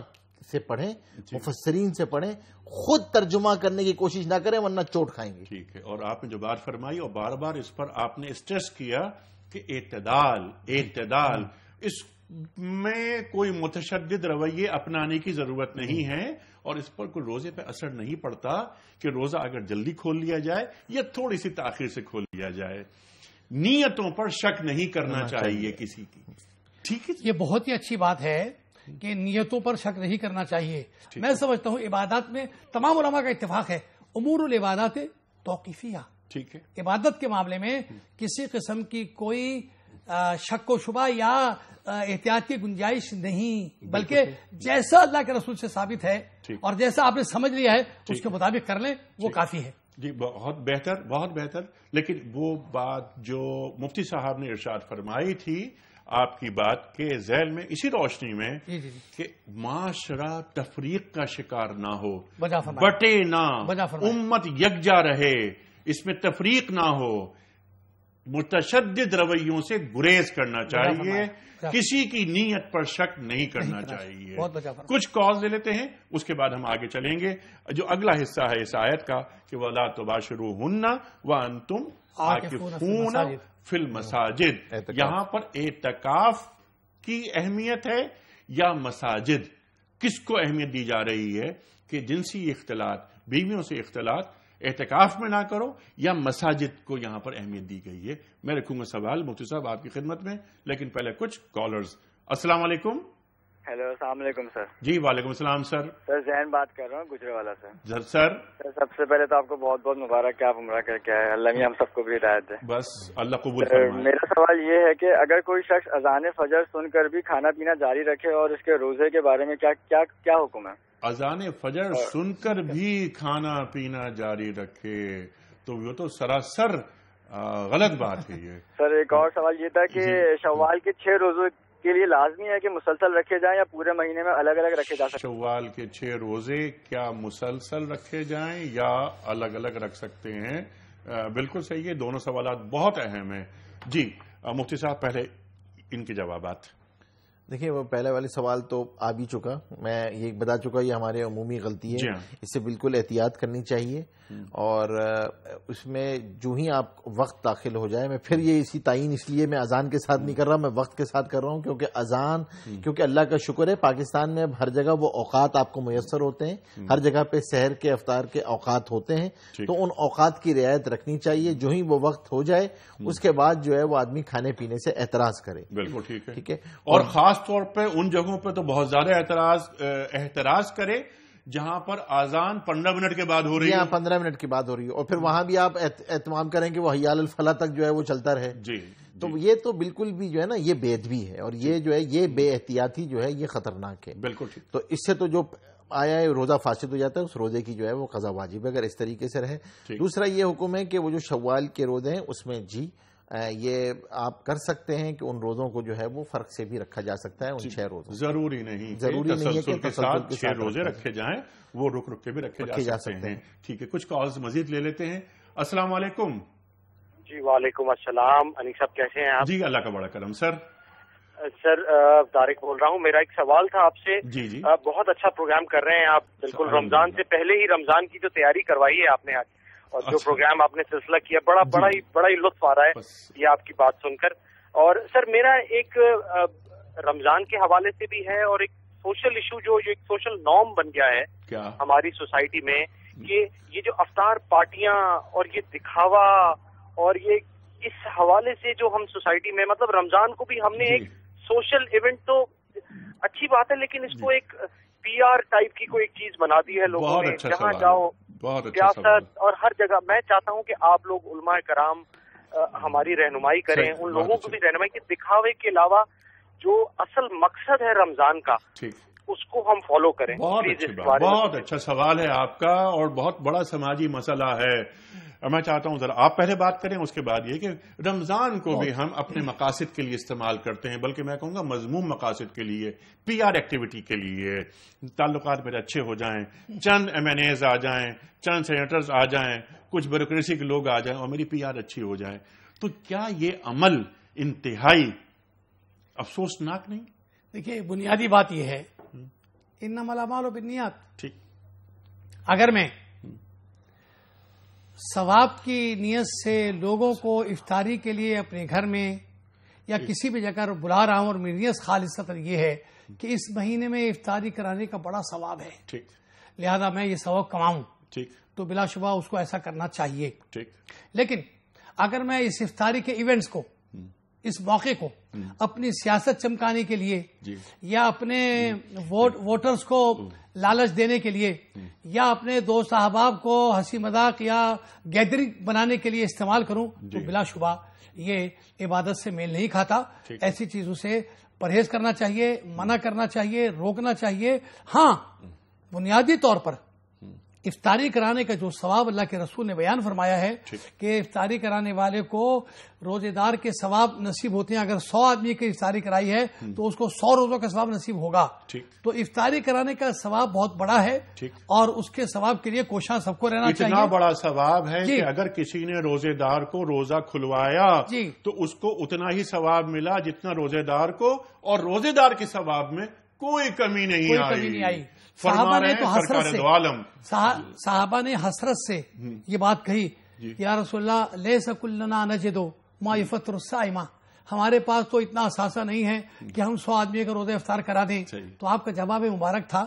سے پڑھیں، مفسرین سے پڑھیں، خود ترجمہ کرنے کی کوشش نہ کریں ورنہ چوٹ کھائیں گے. ٹھیک ہے. اور آپ نے جو بات فرمائی اور بار بار اس پر آپ نے اسٹریس کیا کہ اعتدال، اس میں کوئی متشدد رویے اپنانے کی ضرورت نہیں ہے اور اس پر کوئی روزے پہ اثر نہیں پڑتا کہ روزہ اگر جلدی کھول لیا جائے یا تھوڑی سی تاخیر سے کھول لیا جائے. نیتوں پر شک نہیں کرنا چاہیے کسی کی. ٹھیک ہے، یہ بہت ہی اچھی بات ہے کہ نیتوں پر شک نہیں کرنا چاہیے. میں سمجھتا ہوں عبادات میں تمام علماء کا اتفاق ہے، امور العبادات توقیفیہ. ٹھیک ہے، عبادت کے معاملے میں کسی قسم کی کوئی شک و شبہ یا احتیاط کی گنجائش نہیں، بلکہ جیسا اللہ کے رسول سے ثابت ہے اور جیسا آپ نے سمجھ لیا ہے اس کے مطابق کر لیں، وہ کافی ہے. جی بہت بہتر، بہت بہتر. لیکن وہ بات جو مفتی صاحب نے ارشاد فرمائی تھی آپ کی بات کے ذیل میں، اسی روشنی میں کہ معاشرہ تفریق کا شکار نہ ہو، بٹے نہ، امت یکجا رہے، اس میں تفریق نہ ہو، متشدد رویوں سے گریز کرنا چاہیے، کسی کی نیت پر شک نہیں کرنا چاہیے. کچھ کالز لے لیتے ہیں، اس کے بعد ہم آگے چلیں گے. جو اگلا حصہ ہے اس آیت کا کہ وَلَا تُبَاشِرُوهُنَّ وَأَنْتُمْ عَاكِفُونَ فِي الْمَسَاجِدِ. یہاں پر اعتکاف کی اہمیت ہے یا مساجد؟ کس کو اہمیت دی جا رہی ہے کہ جنسی اختلاط، بیویوں سے اختلاط اعتکاف میں نہ کرو، یا مساجد کو یہاں پر اہمیت دی گئی ہے؟ میں رکھوں گا سوال مفتی صاحب آپ کی خدمت میں، لیکن پہلے کچھ کالرز. السلام علیکم. ہیلو، السلام علیکم سر. جی وعلیکم السلام سر. سر زین بات کر رہا ہوں گجرے والا سے. سر سب سے پہلے تو آپ کو بہت بہت مبارک کہ آپ عمرہ کر کے آئے. اللہ میاں ہم سب کو بھی ہدایت دے. بس اللہ قبول فرمائے. میرا سوال یہ ہے کہ اگر کوئی شخص اذان فجر سن کر بھی کھانا پینا جاری رکھے اور اس کے روزے کے بارے میں کیا حکم ہے؟ اذان فجر سن کر بھی کھانا پینا جاری رکھے تو وہ تو سراسر غلط بات ہے. یہ سر ایک اور سوال یہ تھا کہ شوال کے 6 روزوں کے لیے لازمی ہے کہ مسلسل رکھے جائیں یا پورے مہینے میں الگ الگ رکھے جا سکتے ہیں؟ شوال کے 6 روزے کیا مسلسل رکھے جائیں یا الگ الگ رکھ سکتے ہیں؟ بالکل صحیح ہے، دونوں سوالات بہت اہم ہیں. جی مفتی صاحب پہلے ان کے جوابات. دیکھیں وہ پہلے والی سوال تو آ بھی چکا، میں یہ بتا چکا یہ ہمارے عمومی غلطی ہے. اس سے بالکل احتیاط کرنی چاہیے اور اس میں جو ہی آپ وقت داخل ہو جائے، میں پھر یہ اسی تعین اس لیے میں اذان کے ساتھ نہیں کر رہا، میں وقت کے ساتھ کر رہا ہوں کیونکہ اذان، کیونکہ اللہ کا شکر ہے پاکستان میں اب ہر جگہ وہ اوقات آپ کو میسر ہوتے ہیں، ہر جگہ پہ سحر کے افطار کے اوقات ہوتے ہیں، تو ان اوقات کی رعایت رکھنی چاہیے. جو ہی وہ وقت ہو جائے اس کے بعد جو ہے وہ آدمی کھانے پینے سے اعتراض کرے. بالکل ٹھیک ہے. ٹھیک ہے. اور خاص طور پہ ان جگہوں پہ تو بہت زیادہ احتراز کرے جہاں پر اذان 15 منٹ کے بعد ہو رہی ہے. 15 منٹ کے بعد ہو رہی ہے اور پھر وہاں بھی آپ اہتمام کریں کہ وہ حی علی الفلاح تک جو ہے وہ چلتا رہے. جی تو یہ تو بالکل بھی جو ہے نا یہ بے ادبی ہے اور یہ جو ہے یہ بے احتیاطی جو ہے یہ خطرناک ہے. بالکل ٹھیک. تو اس سے تو جو آیا ہے روزہ فاسد ہو جاتا ہے، اس روزے کی جو ہے وہ قضا واجب ہے اگر اس طریقے سے رہے. دوسرا یہ حکم ہے کہ وہ جو شوال کے روزے ہیں اس میں یہ آپ کر سکتے ہیں کہ ان روزوں کو جو ہے وہ فرق سے بھی رکھا جا سکتا ہے. ان 6 روزوں ضروری نہیں ہے کہ تسلسل کے 6 روزے رکھے جائیں، وہ رک کے بھی رکھے جا سکتے ہیں. ٹھیک ہے، کچھ کالز مزید لے لیتے ہیں. السلام علیکم. جی وعلیکم السلام. انیس صاحب کیسے ہیں آپ؟ جی اللہ کا بڑا کرم. سر طارق بول رہا ہوں. میرا ایک سوال تھا آپ سے. جی بہت اچھا پروگرام کر رہے ہیں آپ، بالکل رمضان سے پہلے ہی رمضان کی جو تیاری کروائی ہے آپ نے آج، اور جو پروگرام آپ نے سلسلہ کیا، بڑا ہی لطف آ رہا ہے یہ آپ کی بات سن کر. اور سر میرا ایک رمضان کے حوالے سے بھی ہے، اور ایک سوشل ایشو جو ایک سوشل نارم بن گیا ہے ہماری سوسائٹی میں، کہ یہ جو افطار پارٹیاں اور یہ دکھاوا، اور یہ اس حوالے سے جو ہم سوسائٹی میں، مطلب رمضان کو بھی ہم نے ایک سوشل ایونٹ تو اچھی بات ہے، لیکن اس کو ایک پی آر ٹائپ کی کوئی ایک چیز بنا دی ہے لوگوں نے. جہاں جاؤ سیاست اور ہر جگہ. میں چاہتا ہوں کہ آپ لوگ علماء کرام ہماری رہنمائی کریں، ان لوگوں کو بھی رہنمائی کہ دکھاوے کے علاوہ جو اصل مقصد ہے رمضان کا اس کو ہم فالو کریں. بہت اچھا سوال ہے آپ کا، اور بہت بڑا سماجی مسئلہ ہے. میں چاہتا ہوں ذرا آپ پہلے بات کریں، اس کے بعد یہ کہ رمضان کو بھی ہم اپنے مقاصد کے لیے استعمال کرتے ہیں، بلکہ میں کہوں گا مضمون مقاصد کے لیے، پی آر ایکٹیویٹی کے لیے. تعلقات میرے اچھے ہو جائیں، چند ایم این ایز آ جائیں، چند سینیٹرز آ جائیں، کچھ بیوروکریسی کے لوگ آ جائیں، اور میری پی آر اچھی ہو جائے. تو کیا یہ عمل انتہائی افسوسناک نہیں؟ دیکھیے بنیادی بات یہ ہے، انما الاعمال بالنیات. ٹھیک، اگر میں ثواب کی نیت سے لوگوں کو افطاری کے لیے اپنے گھر میں یا کسی بھی جگہ بلا رہا ہوں، اور میری نیت خالصتاً یہ ہے کہ اس مہینے میں افطاری کرانے کا بڑا ثواب ہے، لہذا میں یہ ثواب کماؤں، تو بلا شبہ اس کو ایسا کرنا چاہیے. لیکن اگر میں اس افطاری کے ایونٹس کو، اس موقع کو اپنی سیاست چمکانے کے لیے، یا اپنے ووٹرز کو لالچ دینے کے لیے، یا اپنے دوست احباب کو ہنسی مذاق یا گیدرنگ بنانے کے لیے استعمال کروں، تو بلا شبہ یہ عبادت سے میل نہیں کھاتا. ایسی چیزوں سے پرہیز کرنا چاہیے، منع کرنا چاہیے، روکنا چاہیے. ہاں بنیادی طور پر افطاری کرانے کا جو ثواب اللہ کے رسول نے بیان فرمایا ہے کہ افطاری کرانے والے کو روزے دار کے ثواب نصیب ہوتے ہیں. اگر 100 آدمی کی افطاری کرائی ہے تو اس کو 100 روزوں کا ثواب نصیب ہوگا. تو افطاری کرانے کا ثواب بہت بڑا ہے، اور اس کے ثواب کے لیے کوشاں سب کو رہنا چاہیے. اتنا بڑا ثواب ہے کہ اگر کسی نے روزے دار کو روزہ کھلوایا تو اس کو اتنا ہی ثواب ملا جتنا روزے دار کو، اور روزے دار کے ثواب میں کوئی کمی نہیں آئی. صحابہ نے تو حسرت سے یہ بات کہی، یا رسول اللہ لیس کلنا نجدو ما یفطر الصائم، ہمارے پاس تو اتنا اثاثہ نہیں ہے کہ ہم 100 آدمی کا روزہ افطار کرا دیں. تو آپ کا جواب مبارک تھا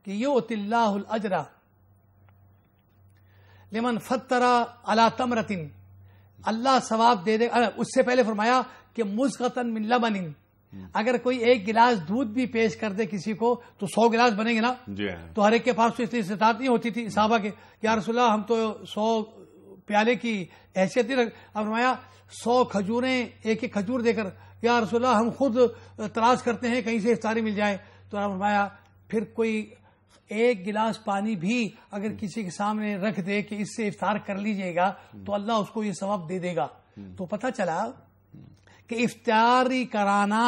کہ یؤتی اللہ الاجر لمن فطر علی تمرۃ، اللہ ثواب دے دے. اس سے پہلے فرمایا کہ مزغۃ من لبن، اگر کوئی ایک گلاس دودھ بھی پیش کر دے کسی کو تو 100 گلاس بنیں گے نا. تو ہر ایک کے پاس تو اتنی استطاعت نہیں ہوتی تھی صحابہ کے، یا رسول اللہ ہم تو 100 پیالے کی حیثیت نہیں رکھ. اب فرمایا 100 کھجوریں، ایک ایک کھجور دے کر، یا رسول اللہ ہم خود تلاش کرتے ہیں کہیں سے افطاری مل جائے. تو فرمایا پھر کوئی ایک گلاس پانی بھی اگر کسی کے سامنے رکھ دے کہ اس سے افطار کر لیجئے گا تو اللہ اس کو یہ ثواب دے دے گا. تو پتہ چلا کہ افطاری کرانا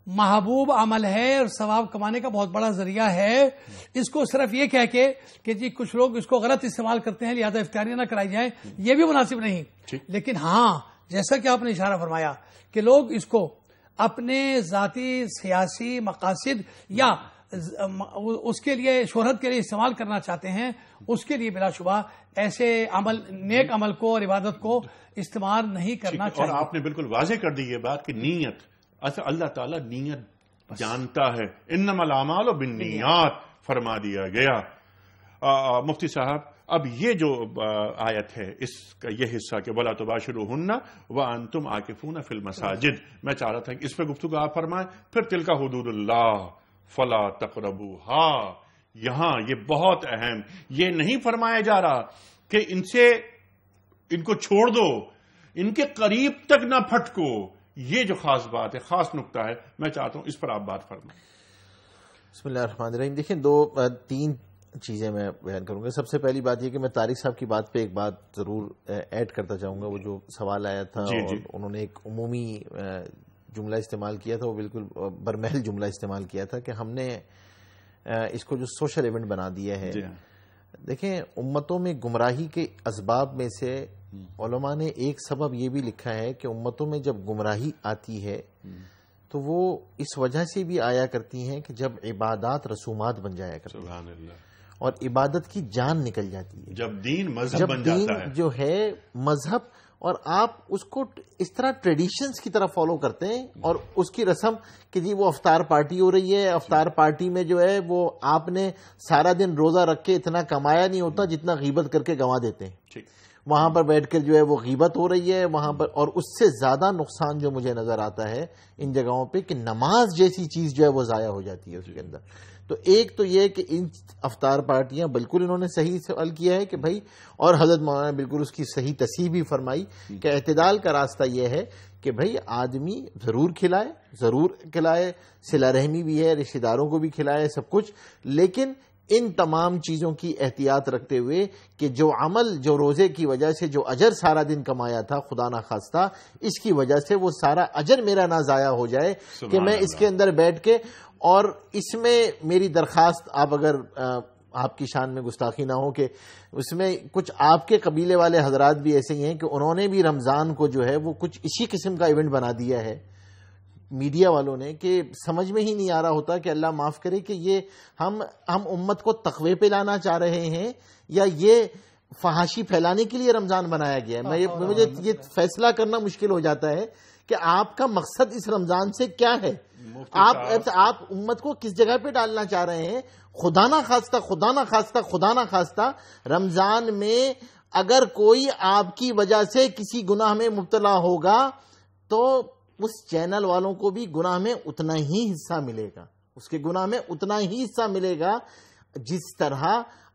محبوب عمل ہے اور ثواب کمانے کا بہت بڑا ذریعہ ہے. اس کو صرف یہ کہہ کے کہ جی کچھ لوگ اس کو غلط استعمال کرتے ہیں لہذا افطاریاں نہ کرائی جائیں، یہ بھی مناسب نہیں. لیکن ہاں جیسا کہ آپ نے اشارہ فرمایا کہ لوگ اس کو اپنے ذاتی سیاسی مقاصد یا اس کے لیے شہرت کے لیے استعمال کرنا چاہتے ہیں، اس کے لیے بلا شبہ ایسے عمل، نیک عمل کو اور عبادت کو استعمال نہیں کرنا چاہیے. اور آپ نے بالکل واضح کر دی یہ بات کہ نیت، اچھا اللہ تعالیٰ نیت جانتا ہے، انما الاعمال بالنیات فرما دیا گیا. مفتی صاحب اب یہ جو آیت ہے اس کا یہ حصہ کہ وَلَا تُبَاشِرُوهُنَّ وَأَنْتُمْ عَاكِفُونَ فِي الْمَسَاجِدِ، میں چاہ رہا تھا کہ اس پہ گفتگو آپ فرمائیں. پھر تِلْكَ حُدُودُ اللَّهِ فَلَا تَقْرَبُوهَا، یہاں یہ بہت اہم، یہ نہیں فرمایا جا رہا کہ ان کو چھوڑ دو، ان کے قریب تک نہ پھٹکو. یہ جو خاص بات ہے، خاص نقطہ ہے، میں چاہتا ہوں اس پر آپ بات فرمائیں. بسم اللہ الرحمن الرحیم. دیکھیں تین چیزیں میں بیان کروں گا. سب سے پہلی بات یہ کہ میں طارق صاحب کی بات پہ ایک بات ضرور ایڈ کرتا جاؤں گا. وہ جو سوال آیا تھا اور انہوں نے ایک عمومی جملہ استعمال کیا تھا, وہ بالکل برمحل جملہ استعمال کیا تھا کہ ہم نے اس کو جو سوشل ایونٹ بنا دیا ہے. دیکھیں, امتوں میں گمراہی کے اسباب میں سے علماء نے ایک سبب یہ بھی لکھا ہے کہ امتوں میں جب گمراہی آتی ہے تو وہ اس وجہ سے بھی آیا کرتی ہیں کہ جب عبادات رسومات بن جایا کرتی ہیں اور عبادت کی جان نکل جاتی ہے. جب دین مذہب بن جاتا ہے, دین جو ہے مذہب, اور آپ اس کو اس طرح ٹریڈیشنز کی طرح فالو کرتے ہیں اور اس کی رسم کہ جی وہ افطار پارٹی ہو رہی ہے, افطار پارٹی میں جو ہے وہ آپ نے سارا دن روزہ رکھ کے اتنا کمایا نہیں ہوتا جتنا غیبت کر کے گنوا دیتے ہیں. وہاں پر بیٹھ کر جو ہے وہ غیبت ہو رہی ہے وہاں پر, اور اس سے زیادہ نقصان جو مجھے نظر آتا ہے ان جگہوں پہ کہ نماز جیسی چیز جو ہے وہ ضائع ہو جاتی ہے اس کے اندر. تو ایک تو یہ کہ ان افطار پارٹیاں, بالکل انہوں نے صحیح سوال کیا ہے کہ بھائی, اور حضرت مولانا نے بالکل اس کی صحیح تصحیح بھی فرمائی کہ اعتدال کا راستہ یہ ہے کہ بھائی آدمی ضرور کھلائے, صلہ رحمی بھی ہے, رشتہ داروں کو بھی کھلائے, سب کچھ, لیکن ان تمام چیزوں کی احتیاط رکھتے ہوئے کہ جو عمل جو روزے کی وجہ سے جو اجر سارا دن کمایا تھا خدا نخواستہ اس کی وجہ سے وہ سارا اجر میرا نہ ضائع ہو جائے کہ میں اس کے اندر بیٹھ کے, اور اس میں میری درخواست, آپ اگر آپ کی شان میں گستاخی نہ ہو کہ اس میں کچھ آپ کے قبیلے والے حضرات بھی ایسے ہی ہیں کہ انہوں نے بھی رمضان کو جو ہے وہ کچھ اسی قسم کا ایونٹ بنا دیا ہے میڈیا والوں نے, کہ سمجھ میں ہی نہیں آ رہا ہوتا کہ اللہ معاف کرے کہ یہ ہم امت کو تقوی پہ لانا چاہ رہے ہیں یا یہ فحاشی پھیلانے کے لیے رمضان بنایا گیا ہے. مجھے یہ فیصلہ کرنا مشکل ہو جاتا ہے کہ آپ کا مقصد اس رمضان سے کیا ہے. آپ امت کو کس جگہ پہ ڈالنا چاہ رہے ہیں. خدا نہ خواستہ رمضان میں اگر کوئی آپ کی وجہ سے کسی گناہ میں مبتلا ہوگا تو اس چینل والوں کو بھی گناہ میں اتنا ہی حصہ ملے گا, اس کے گناہ میں اتنا ہی حصہ ملے گا جس طرح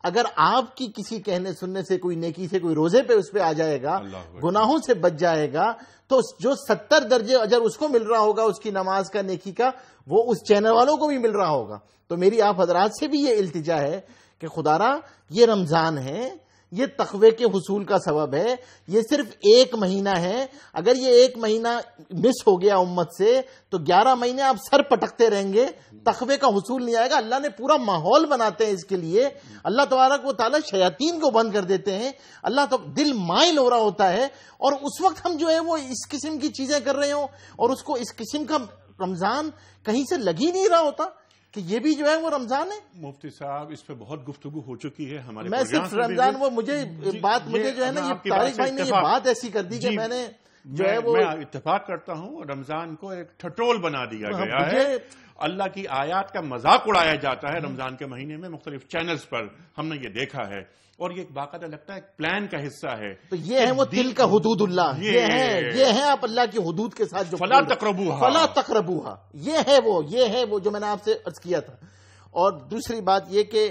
اگر آپ کی کسی کہنے سننے سے کوئی نیکی سے کوئی روزے پہ اس پہ آ جائے گا, گناہوں سے بچ جائے گا, تو جو 70 درجے اجر اس کو مل رہا ہوگا اس کی نماز کا نیکی کا, وہ اس چینل والوں کو بھی مل رہا ہوگا. تو میری آپ حضرات سے بھی یہ التجا ہے کہ خدارا یہ رمضان ہے, یہ تقوی کے حصول کا سبب ہے, یہ صرف 1 مہینہ ہے. اگر یہ 1 مہینہ مس ہو گیا امت سے تو 11 مہینے آپ سر پٹکتے رہیں گے, تقوی کا حصول نہیں آئے گا. اللہ نے پورا ماحول بناتے ہیں اس کے لیے, اللہ تبارک و تعالیٰ شیاطین کو بند کر دیتے ہیں, اللہ تو دل مائل ہو رہا ہوتا ہے, اور اس وقت ہم جو ہے وہ اس قسم کی چیزیں کر رہے ہوں اور اس کو اس قسم کا رمضان کہیں سے لگ ہی نہیں رہا ہوتا کہ یہ بھی جو ہے وہ رمضان ہے. مفتی صاحب اس پہ بہت گفتگو ہو چکی ہے ہمارے, میں صرف رمضان وہ مجھے بات مجھے جو ہے نا یہ طارق بھائی نے یہ بات ایسی کر دی کہ میں نے جو ہے وہ میں اتفاق کرتا ہوں, رمضان کو ایک ٹھٹول بنا دیا گیا ہے, اللہ کی آیات کا مذاق اڑایا جاتا ہے رمضان کے مہینے میں مختلف چینلز پر, ہم نے یہ دیکھا ہے, اور یہ باقاعدہ لگتا ہے ایک پلان کا حصہ ہے. تو یہ ہے وہ دل کا حدود اللہ, یہ ہے آپ اللہ کی حدود کے ساتھ جو فلا تقربوها, یہ ہے وہ جو میں نے آپ سے عرض کیا تھا. اور دوسری بات یہ کہ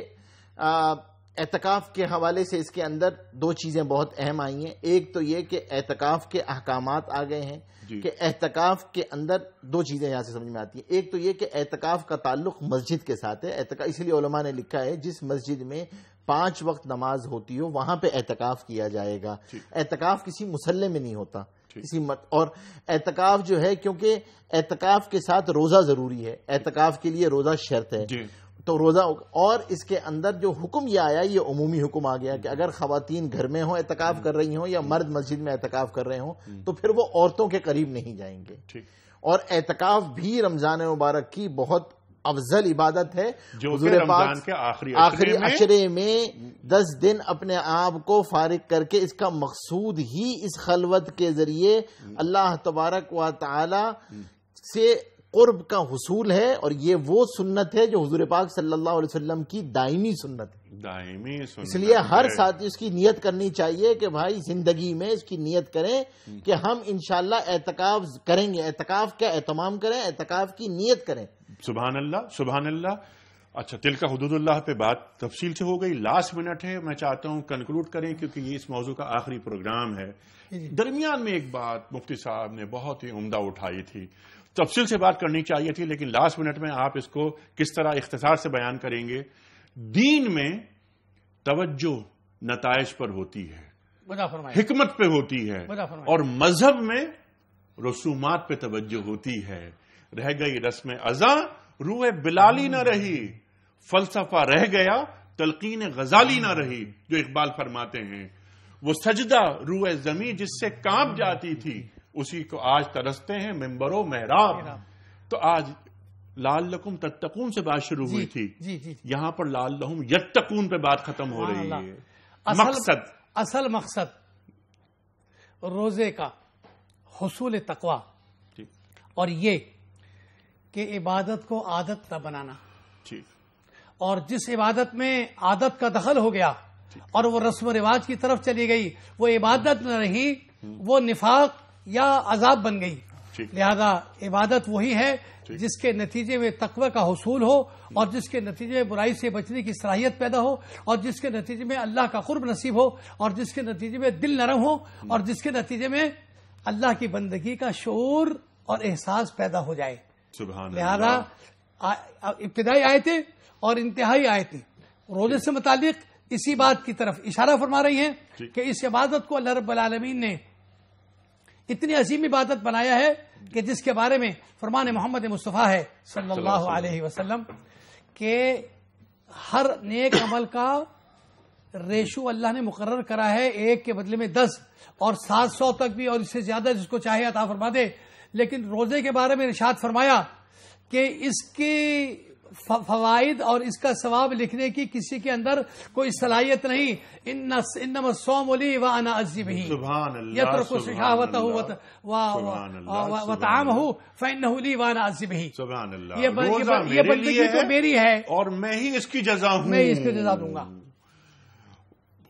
اعتکاف کے حوالے سے اس کے اندر 2 چیزیں بہت اہم آئی ہیں. ایک تو یہ کہ اعتکاف کے احکامات آ گئے ہیں کہ اعتکاف کے اندر 2 چیزیں یہاں سے سمجھ میں آتی ہیں. ایک تو یہ کہ اعتکاف کا تعلق مسجد کے ساتھ ہے. اس لیے علماء نے لکھا ہے جس مسجد میں 5 وقت نماز ہوتی ہو وہاں پہ اعتکاف کیا جائے گا. اعتکاف کسی مصلی میں نہیں ہوتا اور اعتکاف جو ہے, کیونکہ اعتکاف کے ساتھ روزہ ضروری ہے, اعتکاف کے لیے روزہ شرط ہے, تو روزہ. اور اس کے اندر جو حکم یہ آیا, یہ عمومی حکم آ گیا کہ اگر خواتین گھر میں ہوں اعتکاف کر رہی ہوں یا مرد مسجد میں اعتکاف کر رہے ہوں تو پھر وہ عورتوں کے قریب نہیں جائیں گے. اور اعتکاف بھی رمضان مبارک کی بہت افضل عبادت ہے. حضور پاک کے آخری عشرے میں 10 دن اپنے آپ کو فارغ کر کے, اس کا مقصود ہی اس خلوت کے ذریعے اللہ تبارک و تعالی سے قرب کا حصول ہے. اور یہ وہ سنت ہے جو حضور پاک صلی اللہ علیہ وسلم کی دائمی سنت ہے. اس لیے ہر ساتھی اس کی نیت کرنی چاہیے کہ بھائی زندگی میں اس کی نیت کریں کہ ہم انشاءاللہ اعتکاف کریں گے, اعتکاف کا اہتمام کریں, اعتکاف کی نیت کریں. سبحان اللہ, سبحان اللہ. اچھا, تلک حدود اللہ پہ بات تفصیل سے ہو گئی. لاسٹ منٹ ہے, میں چاہتا ہوں کنکلوڈ کریں کیونکہ یہ اس موضوع کا آخری پروگرام ہے. درمیان میں ایک بات مفتی صاحب نے بہت ہی عمدہ اٹھائی تھی, تفصیل سے بات کرنی چاہیے تھی، لیکن لاسٹ منٹ میں آپ اس کو کس طرح اختصار سے بیان کریں گے. دین میں توجہ نتائج پر ہوتی ہے، حکمت پہ ہوتی ہے، اور مذہب میں رسومات پہ توجہ ہوتی ہے. رہ گئی رسم ازاں روح بلالی نہ رہی، فلسفہ رہ گیا تلقین غزالی نہ رہی. جو اقبال فرماتے ہیں وہ سجدہ روح زمین جس سے کانپ جاتی تھی اسی کو آج ترستے ہیں ممبر و محراب. تو آج لعلکم تتقون سے بات شروع ہوئی تھی، یہاں پر لعلہم یتقون پہ بات ختم ہو رہی ہے. اصل مقصد روزے کا حصول تقوی اور یہ کہ عبادت کو عادت نہ بنانا، اور جس عبادت میں عادت کا دخل ہو گیا اور وہ رسم و رواج کی طرف چلی گئی، وہ عبادت نہ رہی، وہ نفاق یا عذاب بن گئی. لہذا عبادت وہی ہے جس کے نتیجے میں تقوی کا حصول ہو، اور جس کے نتیجے میں برائی سے بچنے کی صلاحیت پیدا ہو، اور جس کے نتیجے میں اللہ کا قرب نصیب ہو، اور جس کے نتیجے میں دل نرم ہو، اور جس کے نتیجے میں اللہ کی بندگی کا شعور اور احساس پیدا ہو جائے. لہذا ابتدائی آیتیں اور انتہائی آیتیں روزے سے متعلق اسی بات کی طرف اشارہ فرما رہی ہیں کہ اس عبادت کو اللہ رب العالمین نے اتنی عظیم عبادت بنایا ہے کہ جس کے بارے میں فرمان محمد مصطفیٰ ہے صلی اللہ علیہ وسلم کہ ہر نیک عمل کا ریشو اللہ نے مقرر کرا ہے، 1 کے بدلے میں 10 اور 700 تک بھی، اور اس سے زیادہ جس کو چاہے عطا فرما دے. لیکن روزے کے بارے میں ارشاد فرمایا کہ اس کی فوائد اور اس کا ثواب لکھنے کی کسی کے اندر کوئی صلاحیت نہیں. انما الصوم لی وانا اجزی بہ، یترک شہوتہ وطعامہ فانہ لی وانا اجزی بہ. سبحان اللہ. یہ بندگی تو میری ہے اور میں ہی اس کی جزا ہوں، میں اس کی جزا دوں گا.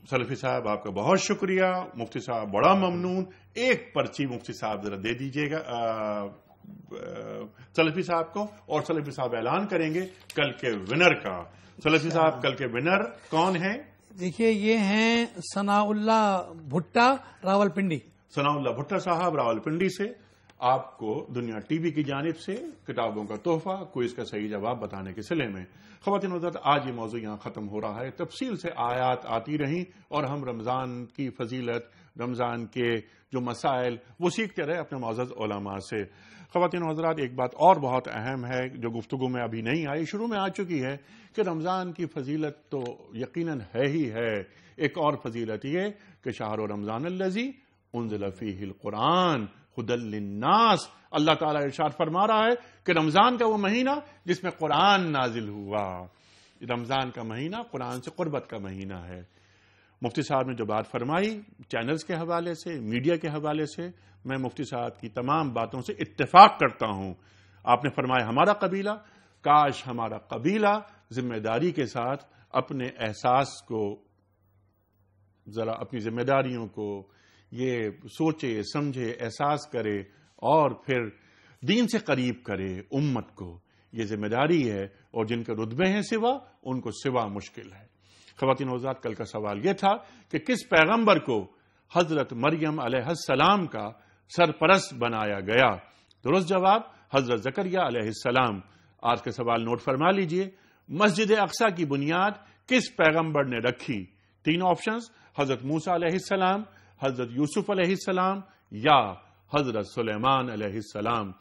سلفی صاحب آپ کا بہت شکریہ. مفتی صاحب بڑا ممنون. ایک پرچی مفتی صاحب ذرا دے دیجیے گا سلفی صاحب کو، اور سلفی صاحب اعلان کریں گے کل کے ونر کا. سلفی صاحب کل کے ونر کون ہیں؟ دیکھیے یہ ہیں ثناء اللہ بھٹا راولپنڈی. ثناء اللہ بھٹا صاحب راولپنڈی سے آپ کو دنیا ٹی وی کی جانب سے کتابوں کا تحفہ، کوئز کا صحیح جواب بتانے کے سلے میں. خواتین حضرات آج یہ موضوع یہاں ختم ہو رہا ہے. تفصیل سے آیات آتی رہیں اور ہم رمضان کی فضیلت، رمضان کے جو مسائل وہ سیکھتے رہے اپنے معزز علماء سے. خواتین حضرات ایک بات اور بہت اہم ہے جو گفتگو میں ابھی نہیں آئی، شروع میں آ چکی ہے کہ رمضان کی فضیلت تو یقیناً ہے ہی ہے. ایک اور فضیلت یہ کہ شہر رمضان الذی انزل فیہ القرآن ہدی للناس. اللہ تعالیٰ ارشاد فرما رہا ہے کہ رمضان کا وہ مہینہ جس میں قرآن نازل ہوا. رمضان کا مہینہ قرآن سے قربت کا مہینہ ہے. مفتی صاحب نے جو بات فرمائی چینلز کے حوالے سے، میڈیا کے حوالے سے، میں مفتی صاحب کی تمام باتوں سے اتفاق کرتا ہوں. آپ نے فرمایا ہمارا قبیلہ، کاش ہمارا قبیلہ ذمہ داری کے ساتھ اپنے احساس کو، ذرا اپنی ذمہ داریوں کو یہ سوچے سمجھے احساس کرے اور پھر دین سے قریب کرے امت کو. یہ ذمہ داری ہے، اور جن کے رتبے ہیں سوا ان کو سوا مشکل ہے. خواتین حضرات کل کا سوال یہ تھا کہ کس پیغمبر کو حضرت مریم علیہ السلام کا سرپرست بنایا گیا؟ درست جواب حضرت زکریا علیہ السلام. آج کا سوال نوٹ فرما لیجئے. مسجد اقصی کی بنیاد کس پیغمبر نے رکھی؟ 3 آپشنز: حضرت موسیٰ علیہ السلام، حضرت یوسف علیہ السلام یا حضرت سلیمان علیہ السلام.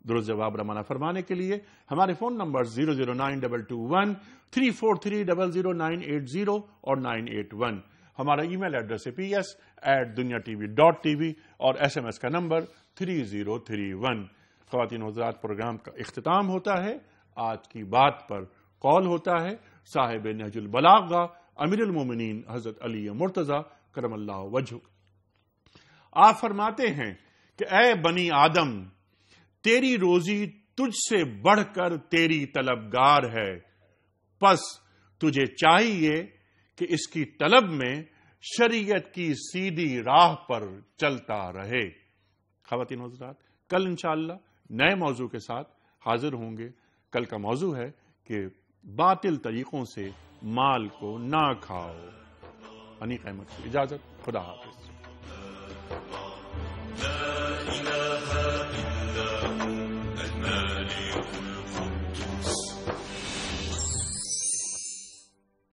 درست جواب روانہ فرمانے کے لیے ہمارے فون نمبر 00922134300 980 اور 981. ہمارا ای میل ایڈریس ہے ps@dunyatv.tv اور SMS کا نمبر 3031. خواتین حضرات پروگرام کا اختتام ہوتا ہے. آج کی بات پر قول ہوتا ہے صاحب نہج البلاغہ امیر المومنین حضرت علی مرتضی کرم اللہ وجہہ. آپ فرماتے ہیں کہ اے بنی آدم، تیری روزی تجھ سے بڑھ کر تیری طلبگار ہے، پس تجھے چاہیے کہ اس کی طلب میں شریعت کی سیدھی راہ پر چلتا رہے. خواتین حضرات کل انشاءاللہ نئے موضوع کے ساتھ حاضر ہوں گے. کل کا موضوع ہے کہ باطل طریقوں سے مال کو نہ کھاؤ. انیق احمد کی اجازت. خدا حافظ.